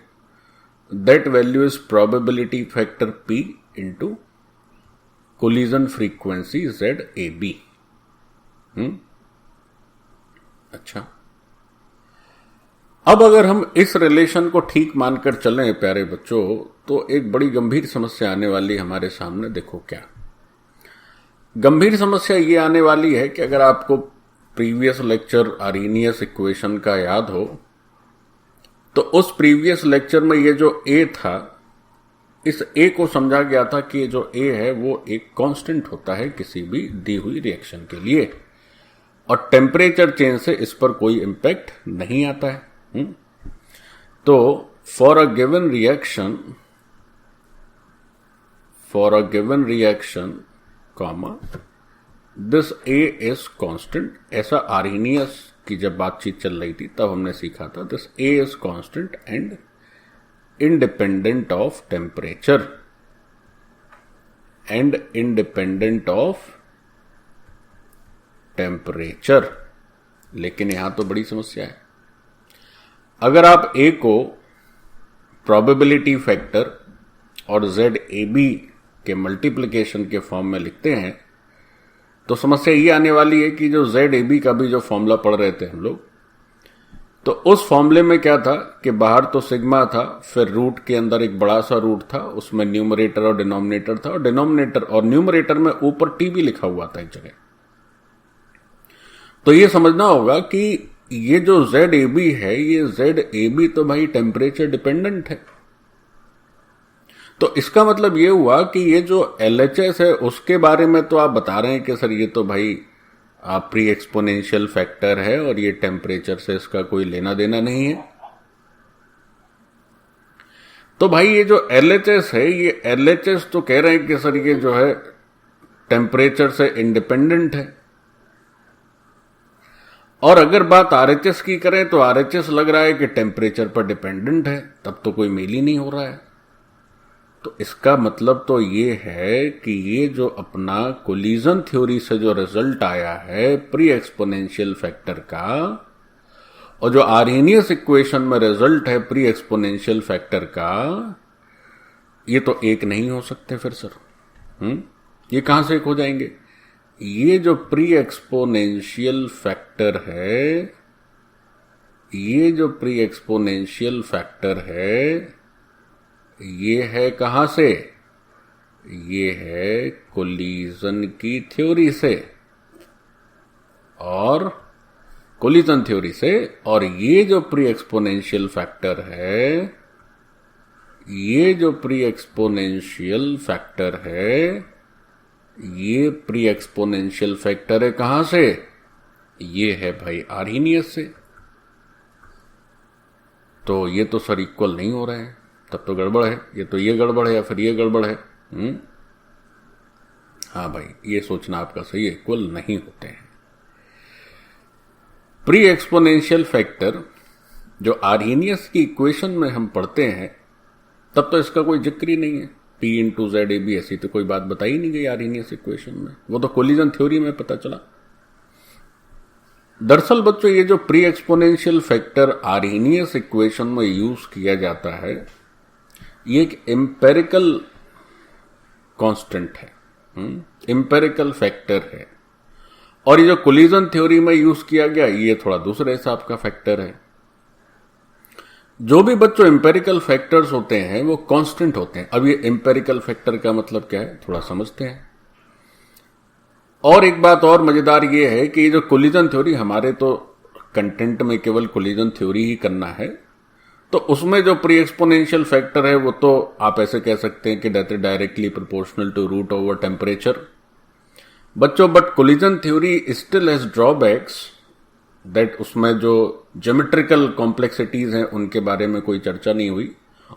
Speaker 1: that value is probability factor P into collision frequency ZAB। अच्छा, अब अगर हम इस रिलेशन को ठीक मानकर चलें प्यारे बच्चों, तो एक बड़ी गंभीर समस्या आने वाली हमारे सामने। देखो क्या गंभीर समस्या ये आने वाली है कि अगर आपको प्रीवियस लेक्चर आर्हेनियस इक्वेशन का याद हो तो उस प्रीवियस लेक्चर में ये जो A था, इस A को समझा गया था कि ये जो A है वो एक कांस्टेंट होता है किसी भी दी हुई रिएक्शन के लिए और टेम्परेचर चेंज से इस पर कोई इम्पैक्ट नहीं आता है। तो for a given reaction comma this A is constant, ऐसा आर्हेनियस की जब बातचीत चल रही थी तब हमने सीखा था this A is constant and independent of temperature and independent of temperature। लेकिन यहां तो बड़ी समस्या है। अगर आप A को probability factor और ZAB के मल्टीप्लिकेशन के फॉर्म में लिखते हैं तो समस्या ये आने वाली है कि जो ZAB का भी जो फॉर्मूला पढ़ रहे थे हम लोग, तो उस फॉर्मूले में क्या था कि बाहर तो सिग्मा था, फिर रूट के अंदर एक बड़ा सा रूट था, उसमें न्यूमरेटर और डिनोमिनेटर था और डिनोमिनेटर और न्यूमरेटर में ऊपर टी भी लिखा हुआ था एक जगह। तो ये समझना होगा कि ये जो ZAB है, ये ZAB तो भाई टेम्परेचर डिपेंडेंट है। तो इसका मतलब ये हुआ कि ये जो LHS है उसके बारे में तो आप बता रहे हैं कि सर ये तो भाई प्री एक्सपोनेंशियल फैक्टर है और ये टेम्परेचर से इसका कोई लेना देना नहीं है। तो भाई ये जो LHS है, ये LHS तो कह रहे हैं कि सर ये जो है टेम्परेचर से इंडिपेंडेंट है। और अगर बात RHS की करें तो RHS लग रहा है कि टेम्परेचर पर डिपेंडेंट है, तब तो कोई मेल ही नहीं हो रहा है। तो इसका मतलब तो ये है कि ये जो अपना कोलिजन थ्योरी से जो रिजल्ट आया है प्री एक्सपोनेंशियल फैक्टर का, और जो आर्हेनियस इक्वेशन में रिजल्ट है प्री एक्सपोनेंशियल फैक्टर का, ये तो एक नहीं हो सकते फिर सर। ये कहां से एक हो जाएंगे? ये जो प्री एक्सपोनेंशियल फैक्टर है, ये जो प्री एक्सपोनेंशियल फैक्टर है, ये है कहां से? ये है कोलिजन की थ्योरी से और कोलिजन थ्योरी से। और ये जो प्री एक्सपोनेंशियल फैक्टर है, ये जो प्री एक्सपोनेंशियल फैक्टर है, ये प्री एक्सपोनेंशियल फैक्टर है कहां से? ये है भाई आर्हेनियस से। तो ये तो सर इक्वल नहीं हो रहे हैं, तब तो गड़बड़ है। ये तो ये गड़बड़ है या फिर ये गड़बड़ है। हाँ भाई, ये सोचना आपका सही है, इक्वल नहीं होते हैं। प्री एक्सपोनेंशियल फैक्टर जो आर्हेनियस की इक्वेशन में हम पढ़ते हैं तब तो इसका कोई जिक्र ही नहीं है। P इंटू ZAB ऐसी तो कोई बात बताई नहीं गई आर्हेनियस इक्वेशन में, वो तो कोलिजन थ्योरी में पता चला। दरअसल बच्चों, ये जो pre exponential factor Arrhenius equation में यूज किया जाता है, ये एक एम्पेरिकल कांस्टेंट है, एम्पेरिकल फैक्टर है। और ये जो कोलिजन थ्योरी में यूज किया गया, ये थोड़ा दूसरे हिसाब का फैक्टर है। जो भी बच्चों एम्पेरिकल फैक्टर्स होते हैं वो कांस्टेंट होते हैं। अब ये एम्पेरिकल फैक्टर का मतलब क्या है, थोड़ा समझते हैं। और एक बात और मजेदार ये है कि ये जो कोलिजन थ्योरी, हमारे तो कंटेंट में केवल कोलिजन थ्योरी ही करना है, तो उसमें जो प्री एक्सपोनेंशियल फैक्टर है वो तो आप ऐसे कह सकते हैं कि that is directly proportional to root over temperature बच्चों। But collision theory still has drawbacks, that उसमें जो ज्योमेट्रिकल कॉम्प्लेक्सिटीज हैं उनके बारे में कोई चर्चा नहीं हुई,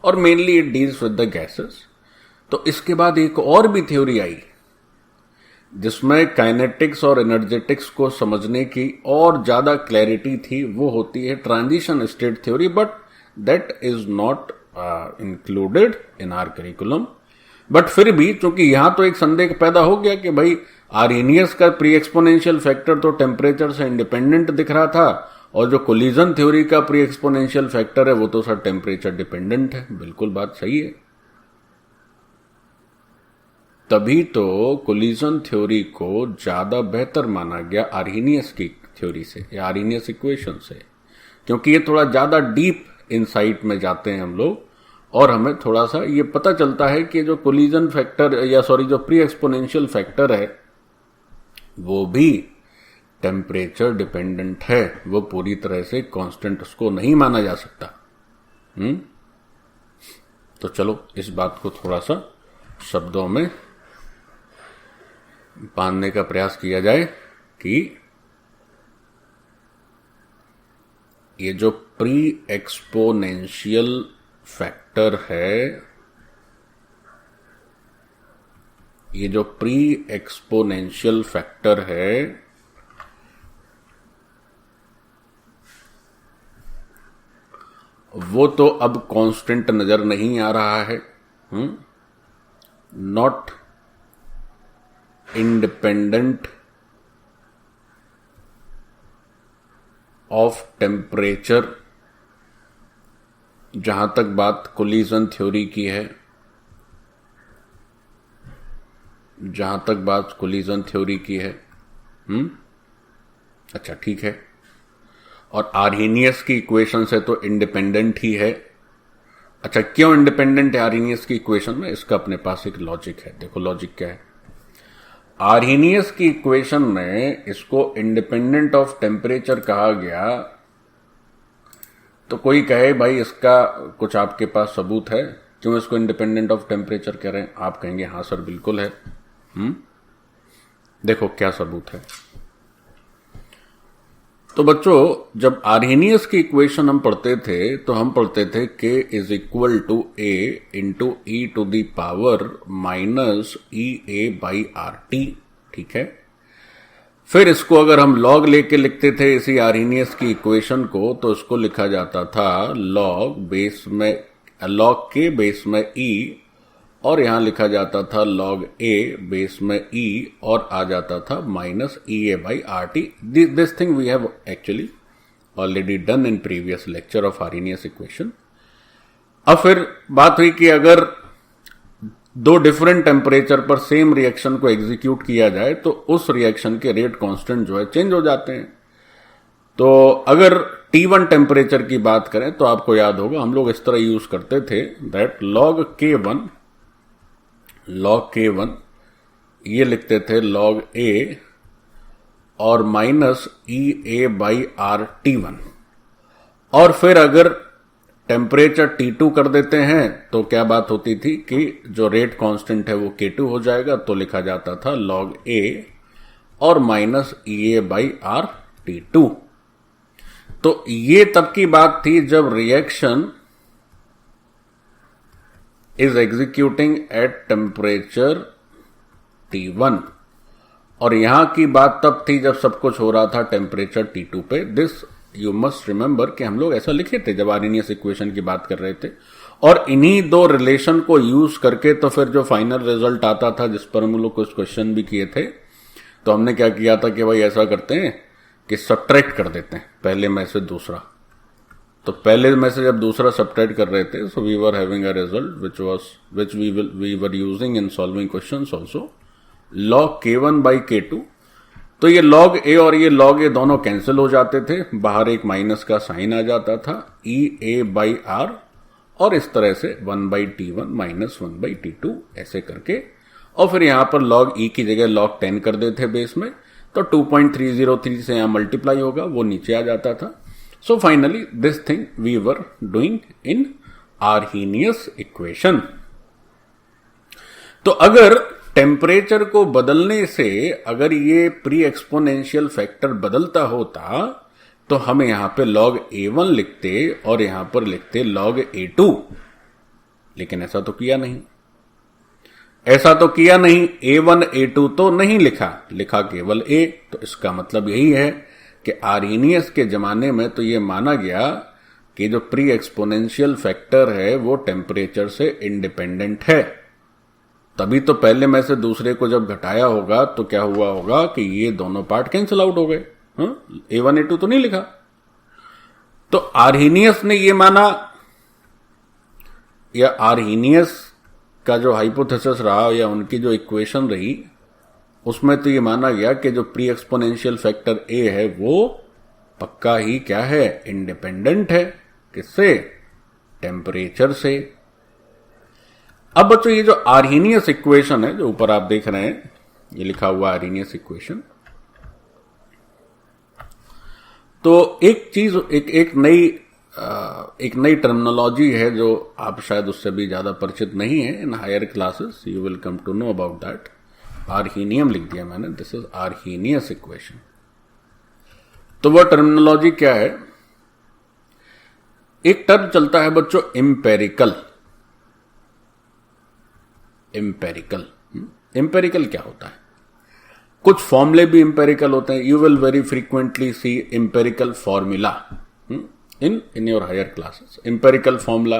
Speaker 1: और mainly it deals with the gases. तो इसके बाद एक और भी थ्योरी आई जिसमें काइनेटिक्स और एनर्जेटिक्स को समझने की और ज्यादा क्लैरिटी थी, वो होती है transition state theory. But that is not included in our curriculum। But फिर भी चूंकि यहां तो एक संदेह पैदा हो गया कि भाई आर्हेनियस का प्री एक्सपोनेंशियल फैक्टर तो टेम्परेचर से इंडिपेंडेंट दिख रहा था, और जो कोलिजन थ्योरी का प्री एक्सपोनेंशियल फैक्टर है वो तो सर टेम्परेचर डिपेंडेंट है। बिल्कुल बात सही है। तभी तो कोलिजन थ्योरी को ज्यादा बेहतर माना गया आर्हेनियस की थ्योरी से या आर्हेनियस इक्वेशन से, क्योंकि ये थोड़ा ज्यादा डीप इनसाइट में जाते हैं हम लोग, और हमें थोड़ा सा ये पता चलता है कि जो कोलिजन फैक्टर या जो प्री एक्सपोनेंशियल फैक्टर है वो भी टेम्परेचर डिपेंडेंट है, वो पूरी तरह से कांस्टेंट उसको नहीं माना जा सकता। तो चलो इस बात को थोड़ा सा शब्दों में बांधने का प्रयास किया जाए कि ये जो प्री एक्सपोनेंशियल फैक्टर है, ये जो प्री एक्सपोनेंशियल फैक्टर है, वो तो अब कांस्टेंट नजर नहीं आ रहा है। नॉट इंडिपेंडेंट ऑफ टेम्परेचर, जहां तक बात कोलिजन थ्योरी की है, जहां तक बात कोलिजन थ्योरी की है। अच्छा ठीक है, और आर्हेनियस की इक्वेशन से तो इंडिपेंडेंट ही है। अच्छा, क्यों इंडिपेंडेंट है आर्हेनियस की इक्वेशन में? इसका अपने पास एक लॉजिक है। देखो लॉजिक क्या है। आर्हेनियस की इक्वेशन में इसको इंडिपेंडेंट ऑफ टेम्परेचर कहा गया, तो कोई कहे भाई इसका कुछ आपके पास सबूत है, क्यों इसको इंडिपेंडेंट ऑफ टेम्परेचर कह रहे हैं? आप कहेंगे हाँ सर बिल्कुल है। देखो क्या सबूत है। तो बच्चों, जब आर्हेनियस की इक्वेशन हम पढ़ते थे तो हम पढ़ते थे k is equal to a into e to the power minus E A by R T. ठीक है, फिर इसको अगर हम लॉग लेके लिखते थे इसी आर्हेनियस की इक्वेशन को, तो इसको लिखा जाता था लॉग k बेस में e, और यहां लिखा जाता था log a बेस में e, और आ जाता था minus E A by R T. This thing we have actually already done in previous lecture of Arrhenius equation. अब फिर बात हुई कि अगर दो डिफरेंट टेम्परेचर पर सेम रिएक्शन को एग्जीक्यूट किया जाए तो उस रिएक्शन के रेट कांस्टेंट जो है चेंज हो जाते हैं। तो अगर T1 टेम्परेचर की बात करें तो आपको याद होगा हम लोग इस तरह यूज करते थे दैट log K1 ये लिखते थे log A और minus E A by R T1, और फिर अगर टेम्परेचर T2 कर देते हैं तो क्या बात होती थी कि जो रेट कांस्टेंट है वो K2 हो जाएगा, तो लिखा जाता था log A और minus E A by R T2। तो ये तब की बात थी जब reaction is executing at temperature T1, और यहां की बात तब थी जब सब कुछ हो रहा था टेम्परेचर T2 पे। दिस यू मस्ट रिमेंबर कि हम लोग ऐसा लिखे थे जब आर्हेनियस इक्वेशन की बात कर रहे थे, और इन्हीं दो रिलेशन को यूज करके तो फिर जो फाइनल रिजल्ट आता था, जिस पर हम लोग कुछ क्वेश्चन भी किए थे, तो हमने क्या किया था कि भाई ऐसा करते हैं कि सब्ट्रैक्ट कर देते हैं पहले में से दूसरा। तो पहले में से जब दूसरा सब्ट्रैक्ट कर रहे थे, so we were having a result which we were using in solving questions also, log K1 by K2। तो ये log A और ये log A दोनों कैंसिल हो जाते थे, बाहर एक माइनस का साइन आ जाता था, ई ए बाई आर, और इस तरह से 1 by T1 minus 1 by T2 ऐसे करके, और फिर यहां पर log E की जगह log 10 कर देते बेस में, तो 2.303 से यहां मल्टीप्लाई होगा, वो नीचे आ जाता था। So finally this thing we were doing in Arrhenius equation। तो अगर टेम्परेचर को बदलने से अगर ये प्री एक्सपोनेंशियल फैक्टर बदलता होता तो हम यहां पे log A1 लिखते और यहां पर लिखते log A2, लेकिन ऐसा तो किया नहीं। A1 A2 तो नहीं लिखा केवल A। तो इसका मतलब यही है कि आर्हेनियस के जमाने में तो ये माना गया कि जो प्री एक्सपोनेंशियल फैक्टर है वो टेम्परेचर से इंडिपेंडेंट है, तभी तो पहले में से दूसरे को जब घटाया होगा तो क्या हुआ होगा कि ये दोनों पार्ट कैंसिल आउट हो गए। A1 A2 तो नहीं लिखा। तो आर्हेनियस ने ये माना, या आर्हेनियस का जो हाइपोथेसिस रहा या उनकी जो इक्वेशन रही, उसमें तो ये माना गया कि जो प्री एक्सपोनेंशियल फैक्टर A है वो पक्का ही क्या है, इंडिपेंडेंट है। किससे? टेम्परेचर से। अब बच्चों ये जो आर्हेनियस इक्वेशन है जो ऊपर आप देख रहे हैं, ये लिखा हुआ आर्हेनियस इक्वेशन, तो एक नई टर्मिनोलॉजी है जो आप शायद उससे भी ज्यादा परिचित नहीं है। In higher classes you will come to know about that. Arrhenius लिख दिया मैंने, दिस इज आर्हीनियस इक्वेशन। तो वह टर्मिनोलॉजी क्या है? एक टर्म चलता है बच्चों एम्पेरिकल। एम्पेरिकल क्या होता है? कुछ फॉर्मूले भी एम्पेरिकल होते हैं। You will very frequently see empirical formula in your higher classes, empirical formula,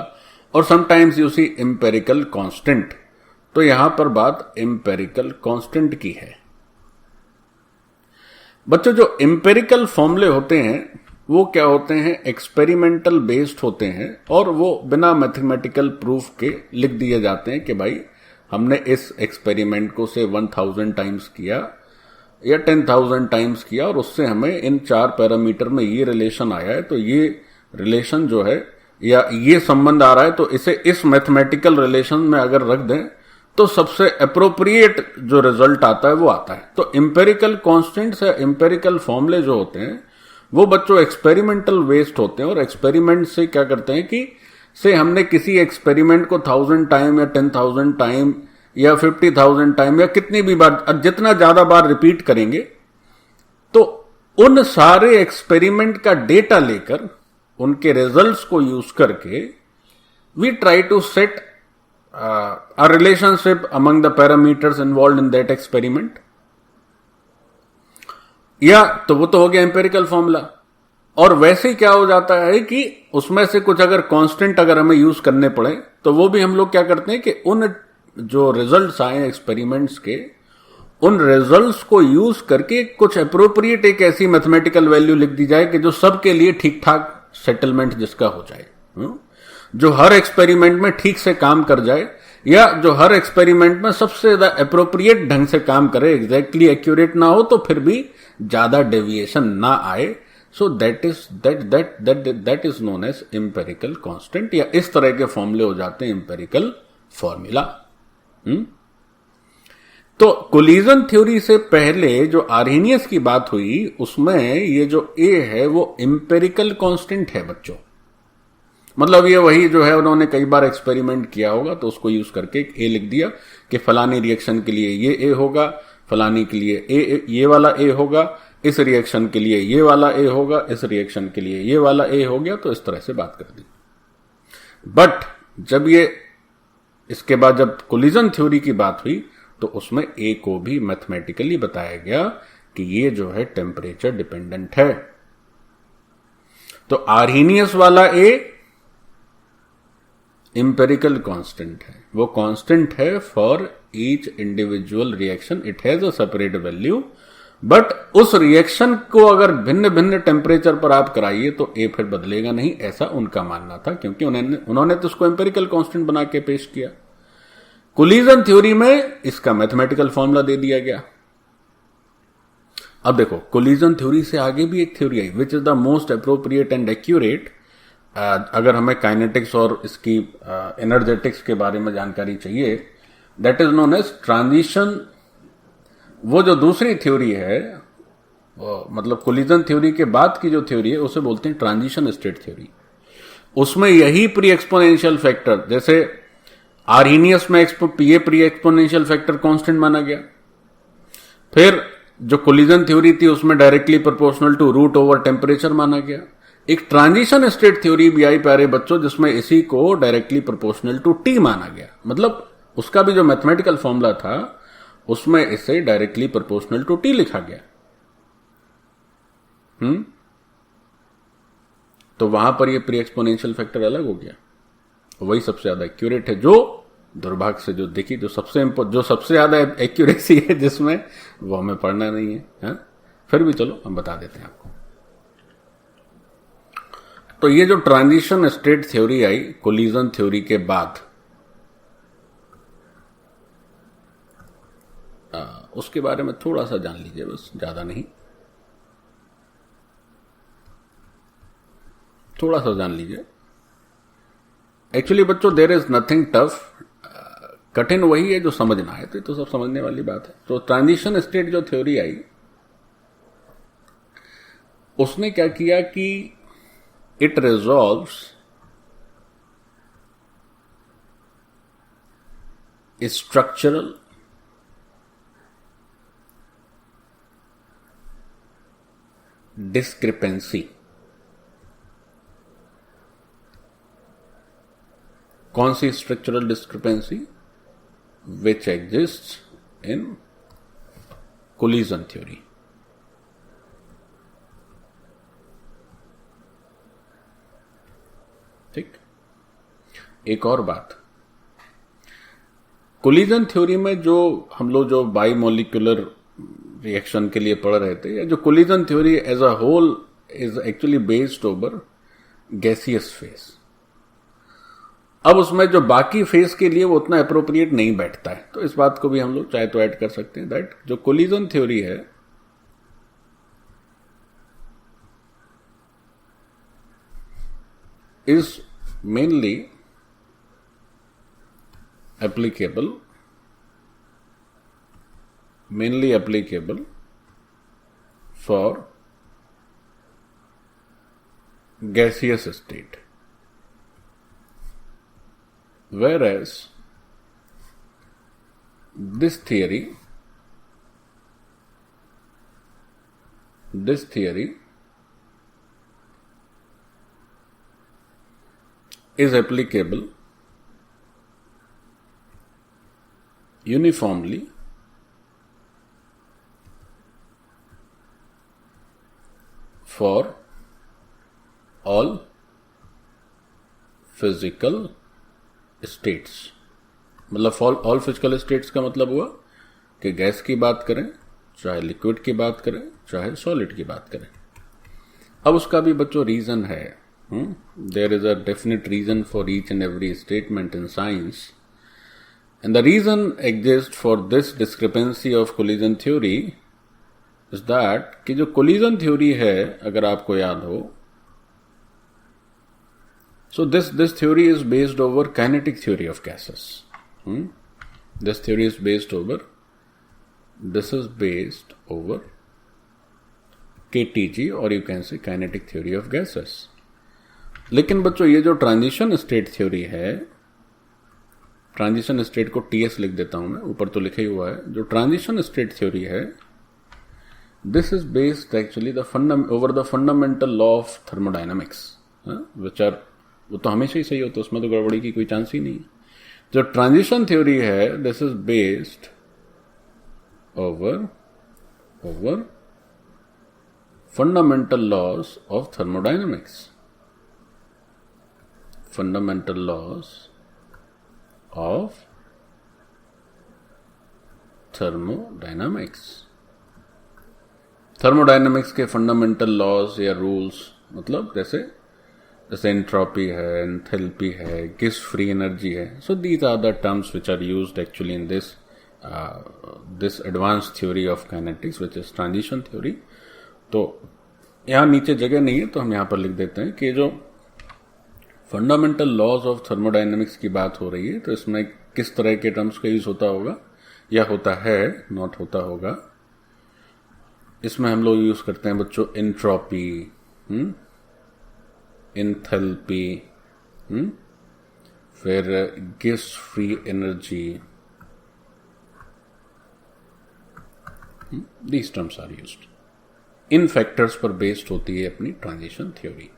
Speaker 1: और sometimes you see empirical constant। तो यहां पर बात empirical constant की है। बच्चों जो empirical फॉर्मूले होते हैं वो क्या होते हैं? एक्सपेरिमेंटल बेस्ड होते हैं और वो बिना मैथमेटिकल प्रूफ के लिख दिए जाते हैं कि भाई हमने इस एक्सपेरिमेंट को से 1000 टाइम्स किया या 10,000 टाइम्स किया और उससे हमें इन 4 पैरामीटर में ये रिलेशन आया है, तो ये रिलेशन जो है या ये संबंध आ रहा है, तो इसे इस मैथमेटिकल रिलेशन में अगर रख दें तो सबसे अप्रोप्रिएट जो रिजल्ट आता है वो आता है। तो एम्पेरिकल कॉन्स्टेंट्स या एम्पेरिकल फॉर्मूले जो होते हैं वो बच्चों एक्सपेरिमेंटल बेस्ड होते हैं। और एक्सपेरिमेंट से क्या करते हैं कि से हमने किसी एक्सपेरिमेंट को 1000 टाइम या 10,000 टाइम या 50,000 टाइम या कितनी भी बार, जितना ज्यादा बार रिपीट करेंगे तो उन सारे एक्सपेरिमेंट का डेटा लेकर उनके रिजल्ट्स को यूज करके we try to set a relationship among the parameters involve in that experiment. या तो वो तो हो गया एम्पेरिकल फॉर्मूला। और वैसे ही क्या हो जाता है कि उसमें से कुछ अगर कांस्टेंट अगर हमें यूज करने पड़े तो वो भी हम लोग क्या करते हैं कि उन जो रिजल्ट्स आए एक्सपेरिमेंट्स के उन रिजल्ट्स को यूज करके कुछ अप्रोप्रिएट एक ऐसी मैथमेटिकल वैल्यू लिख दी जाए कि जो सबके लिए ठीक ठाक सेटलमेंट जिसका हो जाए, जो हर एक्सपेरिमेंट में ठीक से काम कर जाए या जो हर एक्सपेरिमेंट में सबसे ज्यादा अप्रोप्रिएट ढंग से काम करे, एग्जैक्टली एक्यूरेट ना हो तो फिर भी ज्यादा डेविएशन ना आए। So that is known as empirical constant, या इस तरह के फॉर्मूले हो जाते हैं एम्पेरिकल फॉर्मूला। तो कोलिजन थ्योरी से पहले जो आर्हेनियस की बात हुई उसमें ये जो ए है वो एम्पेरिकल कांस्टेंट है बच्चों। मतलब ये वही जो है उन्होंने कई बार एक्सपेरिमेंट किया होगा तो उसको यूज करके एक ए लिख दिया कि फलानी रिएक्शन के लिए ये ए होगा, फलानी के लिए ये वाला ए होगा, इस रिएक्शन के लिए ये वाला ए होगा, इस रिएक्शन के लिए ये वाला ए हो गया। तो इस तरह से बात कर दी। बट जब ये इसके बाद जब कोलिजन थ्योरी की बात हुई तो उसमें ए को भी मैथमेटिकली बताया गया कि ये जो है टेम्परेचर डिपेंडेंट है। तो आर्हेनियस वाला ए इंपेरिकल कांस्टेंट है, वो कांस्टेंट है for each individual reaction, it has a separate value. But उस रिएक्शन को अगर भिन्न भिन्न टेम्परेचर पर आप कराइए तो ए फिर बदलेगा नहीं, ऐसा उनका मानना था, क्योंकि उन्होंने तो उसको इंपेरिकल कांस्टेंट बना के पेश किया। कोलिजन थ्योरी में इसका मैथमेटिकल फॉर्मूला दे दिया गया। अब देखो कोलिजन थ्योरी से आगे भी एक theory I which is the most appropriate and accurate. अगर हमें काइनेटिक्स और इसकी एनर्जेटिक्स के बारे में जानकारी चाहिए, that is known as transition. वो जो दूसरी थ्योरी है मतलब कोलिजन थ्योरी के बाद की जो थ्योरी है उसे बोलते हैं ट्रांजिशन स्टेट थ्योरी। उसमें यही प्री एक्सपोनेंशियल फैक्टर, जैसे आर्हेनियस में ये प्री एक्सपोनेंशियल फैक्टर कांस्टेंट माना गया। फिर जो कोलिजन थ्योरी थी उसमें directly proportional to root over temperature माना गया। एक ट्रांजिशन स्टेट थ्योरी भी आई प्यारे बच्चों, जिसमें इसी को डायरेक्टली प्रोपोर्शनल टू टी माना गया। मतलब उसका भी जो मैथमेटिकल फॉर्मूला था उसमें इसे डायरेक्टली प्रोपोर्शनल टू टी लिखा गया। तो वहां पर ये प्री एक्सपोनेंशियल फैक्टर अलग हो गया, वही सबसे ज्यादा एक्यूरेट है। जो दुर्भाग्य से जो देखी जो सबसे ज्यादा एक्यूरेसी है जिसमें, वो हमें पढ़ना नहीं है, फिर भी चलो हम बता देते हैं आपको। तो ये जो ट्रांजिशन स्टेट थ्योरी आई कोलिजन थ्योरी के बाद, उसके बारे में थोड़ा सा जान लीजिए, बस ज्यादा नहीं, थोड़ा सा जान लीजिए। एक्चुअली बच्चों देयर इज नथिंग टफ, कठिन वही है जो समझना है, तो सब समझने वाली बात है। तो ट्रांजिशन स्टेट जो थ्योरी आई उसने क्या किया कि इट रिजॉल्व्स स्ट्रक्चरल डिस्क्रिपेंसी। कौन सी structural discrepancy? Which exist in collision theory. ठीक। एक और बात, कोलिजन थ्योरी में जो हम लोग जो बाइमोलिकुलर रिएक्शन के लिए पढ़ रहे थे, या जो collision theory as a whole is actually based over gaseous phase. अब उसमें जो बाकी फेस के लिए वो उतना अप्रोप्रिएट नहीं बैठता है, तो इस बात को भी हम लोग चाहे तो ऐड कर सकते हैं दैट जो कोलिजन थ्योरी है is mainly applicable for gaseous state, whereas this theory is applicable uniformly for all physical states। मतलब ऑल फिजिकल स्टेट्स का मतलब हुआ कि गैस की बात करें, चाहे लिक्विड की बात करें, चाहे सॉलिड की बात करें। अब उसका भी बच्चों रीजन है। There is a definite reason for each and every statement in science, and the reason exists for this discrepancy of collision theory is that कि जो collision theory है, अगर आपको याद हो, so this theory is based over kinetic theory of gases. This theory is based over KTG, or you can say kinetic theory of gases. लेकिन बच्चों ये जो ट्रांजिशन स्टेट थ्योरी है, ट्रांजिशन स्टेट को TS लिख देता हूं मैं, ऊपर तो लिखा ही हुआ है, जो ट्रांजिशन स्टेट थ्योरी है, this is based actually over the fundamental law of thermodynamics, which are, वो तो हमेशा ही सही होता है, उसमें तो गड़बड़ी की कोई चांस ही नहीं। जो ट्रांजिशन थ्योरी है, this is based over fundamental laws of thermodynamics. Fundamental laws of thermodynamics। Thermodynamics के फंडामेंटल लॉज या रूल्स, मतलब जैसे एंट्रोपी है, एंथैल्पी है, गिस फ्री एनर्जी है। So these are the terms which are used actually in this advance theory of kinetics which is transition theory. तो यहां नीचे जगह नहीं है, तो हम यहां पर लिख देते हैं कि जो फंडामेंटल लॉज ऑफ थर्मोडायनेमिक्स की बात हो रही है, तो इसमें किस तरह के टर्म्स का यूज होता होगा, या होता है, नॉट होता होगा। इसमें हम लोग यूज करते हैं बच्चों एंट्रोपी, एंथैल्पी, फिर गिस free energy. These terms are used. इन फैक्टर्स पर बेस्ड होती है अपनी ट्रांजिशन थ्योरी।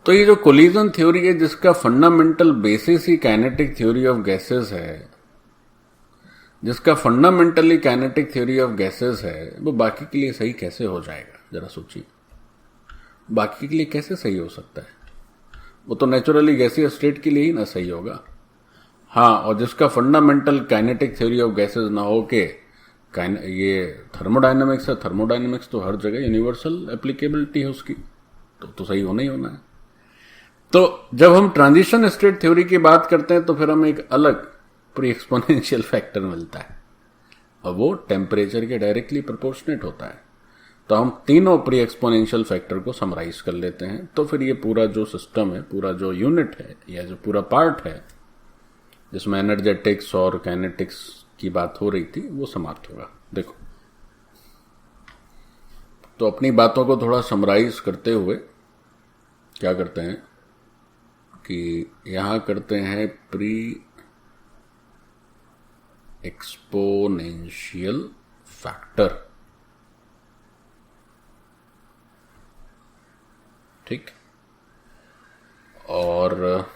Speaker 1: तो ये जो कोलिजन थ्योरी है, जिसका fundamental basis he kinetic theory of gases है, जिसका fundamentally kinetic theory of gases है, वो बाकी के लिए सही कैसे हो जाएगा? जरा सोचिए, बाकी के लिए कैसे सही हो सकता है? वो तो नेचुरली गैसीय स्टेट के लिए ही ना सही होगा। हाँ, और जिसका fundamental kinetic theory of gases ना हो के ये थर्मोडायनेमिक्स है, थर्मोडायनेमिक्स तो हर जगह यूनिवर्सल एप्लीकेबिलिटी है उसकी, तो सही होना ही होना है। तो जब हम ट्रांजिशन स्टेट थ्योरी की बात करते हैं, तो फिर हमें एक अलग प्री एक्सपोनेंशियल फैक्टर मिलता है, और वो टेम्परेचर के डायरेक्टली प्रोपोर्शनेट होता है। तो हम तीनों प्री एक्सपोनेंशियल फैक्टर को समराइज कर लेते हैं, तो फिर ये पूरा जो सिस्टम है, पूरा जो यूनिट है, या जो पूरा पार्ट है जिसमें एनर्जेटिक्स और काइनेटिक्स की बात हो रही थी, वो समाप्त होगा। देखो, तो अपनी बातों को थोड़ा समराइज करते हुए क्या करते हैं कि यहां करते हैं प्री एक्सपोनेंशियल फैक्टर, ठीक। और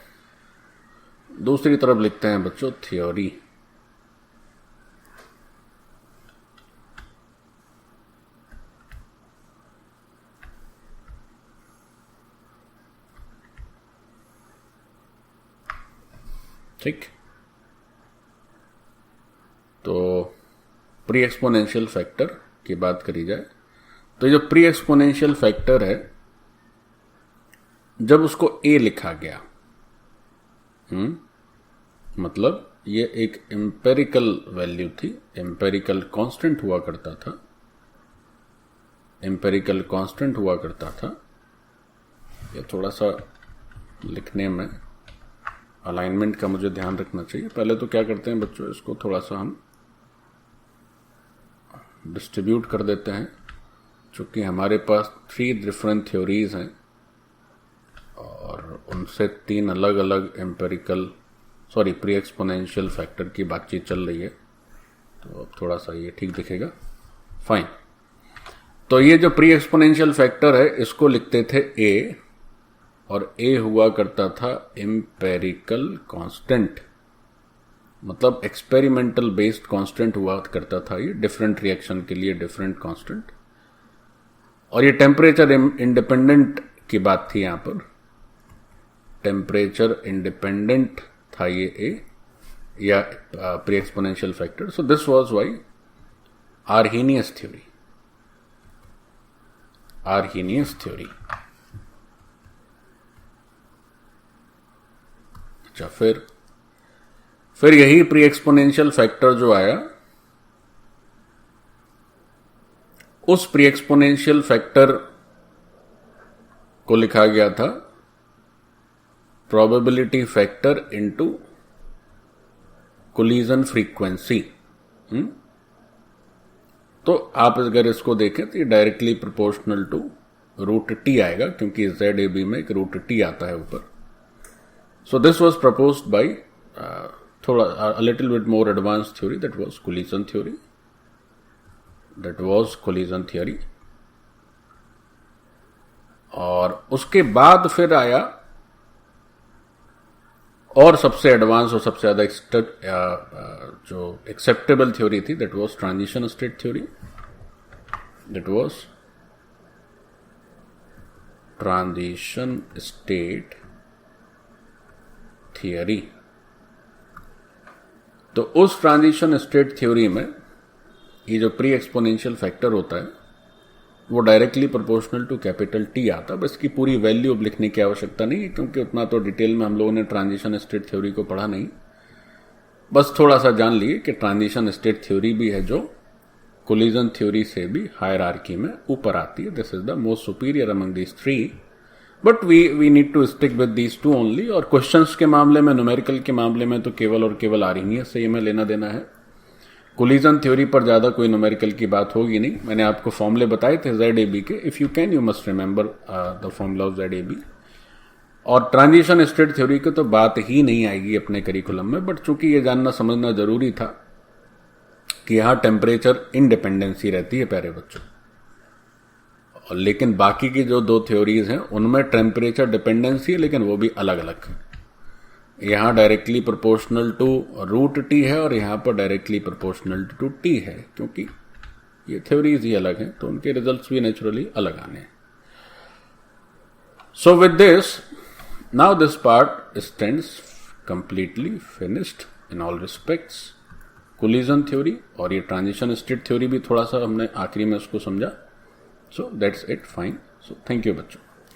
Speaker 1: दूसरी तरफ लिखते हैं बच्चों थ्योरी। ठीक, तो प्री एक्सपोनेंशियल फैक्टर की बात करी जाए तो जो प्री एक्सपोनेंशियल फैक्टर है, जब उसको ए लिखा गया, मतलब ये एक एम्पेरिकल वैल्यू थी, एम्पेरिकल कांस्टेंट हुआ करता था, एम्पेरिकल कांस्टेंट हुआ करता था। ये थोड़ा सा लिखने में अलाइनमेंट का मुझे ध्यान रखना चाहिए। पहले तो क्या करते हैं बच्चों, इसको थोड़ा सा हम डिस्ट्रीब्यूट कर देते हैं, चूंकि हमारे पास 3 डिफरेंट थ्योरीज हैं और उनसे 3 अलग अलग प्री एक्सपोनेंशियल फैक्टर की बातचीत चल रही है, तो अब थोड़ा सा ये ठीक दिखेगा। फाइन, तो ये जो प्री एक्सपोनेंशियल फैक्टर है इसको लिखते थे ए, और ए हुआ करता था एम्पेरिकल कांस्टेंट, मतलब एक्सपेरिमेंटल बेस्ड कांस्टेंट हुआ करता था ये, डिफरेंट रिएक्शन के लिए डिफरेंट कांस्टेंट। और ये टेम्परेचर इंडिपेंडेंट की बात थी, यहां पर टेम्परेचर इंडिपेंडेंट था ये ए या pre exponential factor. So this was why Arrhenius theory, Arrhenius theory. अच्छा, फिर यही प्री एक्सपोनेंशियल फैक्टर जो आया, उस प्री एक्सपोनेंशियल फैक्टर को लिखा गया था probability factor into collision frequency. तो आप अगर इसको देखें तो ये डायरेक्टली प्रोपोर्शनल टू √t आएगा, क्योंकि ZAB में एक √t आता है ऊपर। So this was proposed by a little bit more advanced theory, that was collision theory. That was collision theory. और उसके बाद फिर आया और सबसे एडवांस और सबसे ज्यादा जो एक्सेप्टेबल थ्योरी थी, that was transition state theory. That was transition state theory. तो उस ट्रांजिशन स्टेट थ्योरी में ये जो प्री एक्सपोनेंशियल फैक्टर होता है वो directly proportional to capital T आता है। बस इसकी पूरी वैल्यू अब लिखने की आवश्यकता नहीं है, क्योंकि उतना तो डिटेल में हम लोगों ने ट्रांजिशन स्टेट थ्योरी को पढ़ा नहीं। बस थोड़ा सा जान लिए कि ट्रांजिशन स्टेट थ्योरी भी है जो कोलिजन थ्योरी से भी हायरार्की में ऊपर आती है। This is the most superior among these 3, but we need to stick with these 2 only. और क्वेश्चंस के मामले में, न्यूमेरिकल के मामले में तो केवल और केवल आर्हेनियस से हमें लेना देना है। कोलिजन थ्योरी पर ज्यादा कोई न्यूमेरिकल की बात होगी नहीं। मैंने आपको फॉर्मूले बताए थे ZAB के, if you can you must remember the formula of ZAB। और ट्रांजिशन स्टेट थ्योरी की तो बात ही नहीं आएगी अपने करिकुलम में, बट चूंकि ये जानना समझना जरूरी था कि यहां टेम्परेचर इंडिपेंडेंसी रहती है प्यारे बच्चों, और लेकिन बाकी की जो 2 थ्योरीज हैं उनमें टेम्परेचर डिपेंडेंसी है, लेकिन वो भी अलग अलग है। यहां डायरेक्टली प्रोपोर्शनल टू √t है और यहां पर डायरेक्टली प्रोपोर्शनल टू t है, क्योंकि ये थ्योरीज ही अलग हैं तो उनके रिजल्ट्स भी नेचुरली अलग आने हैं। So with this, now this part stands completely finished in all respects. Collision theory और ये ट्रांजिशन स्टेट थ्योरी भी थोड़ा सा हमने आखिरी में उसको समझा। So that's it, fine. So thank you बच्चों।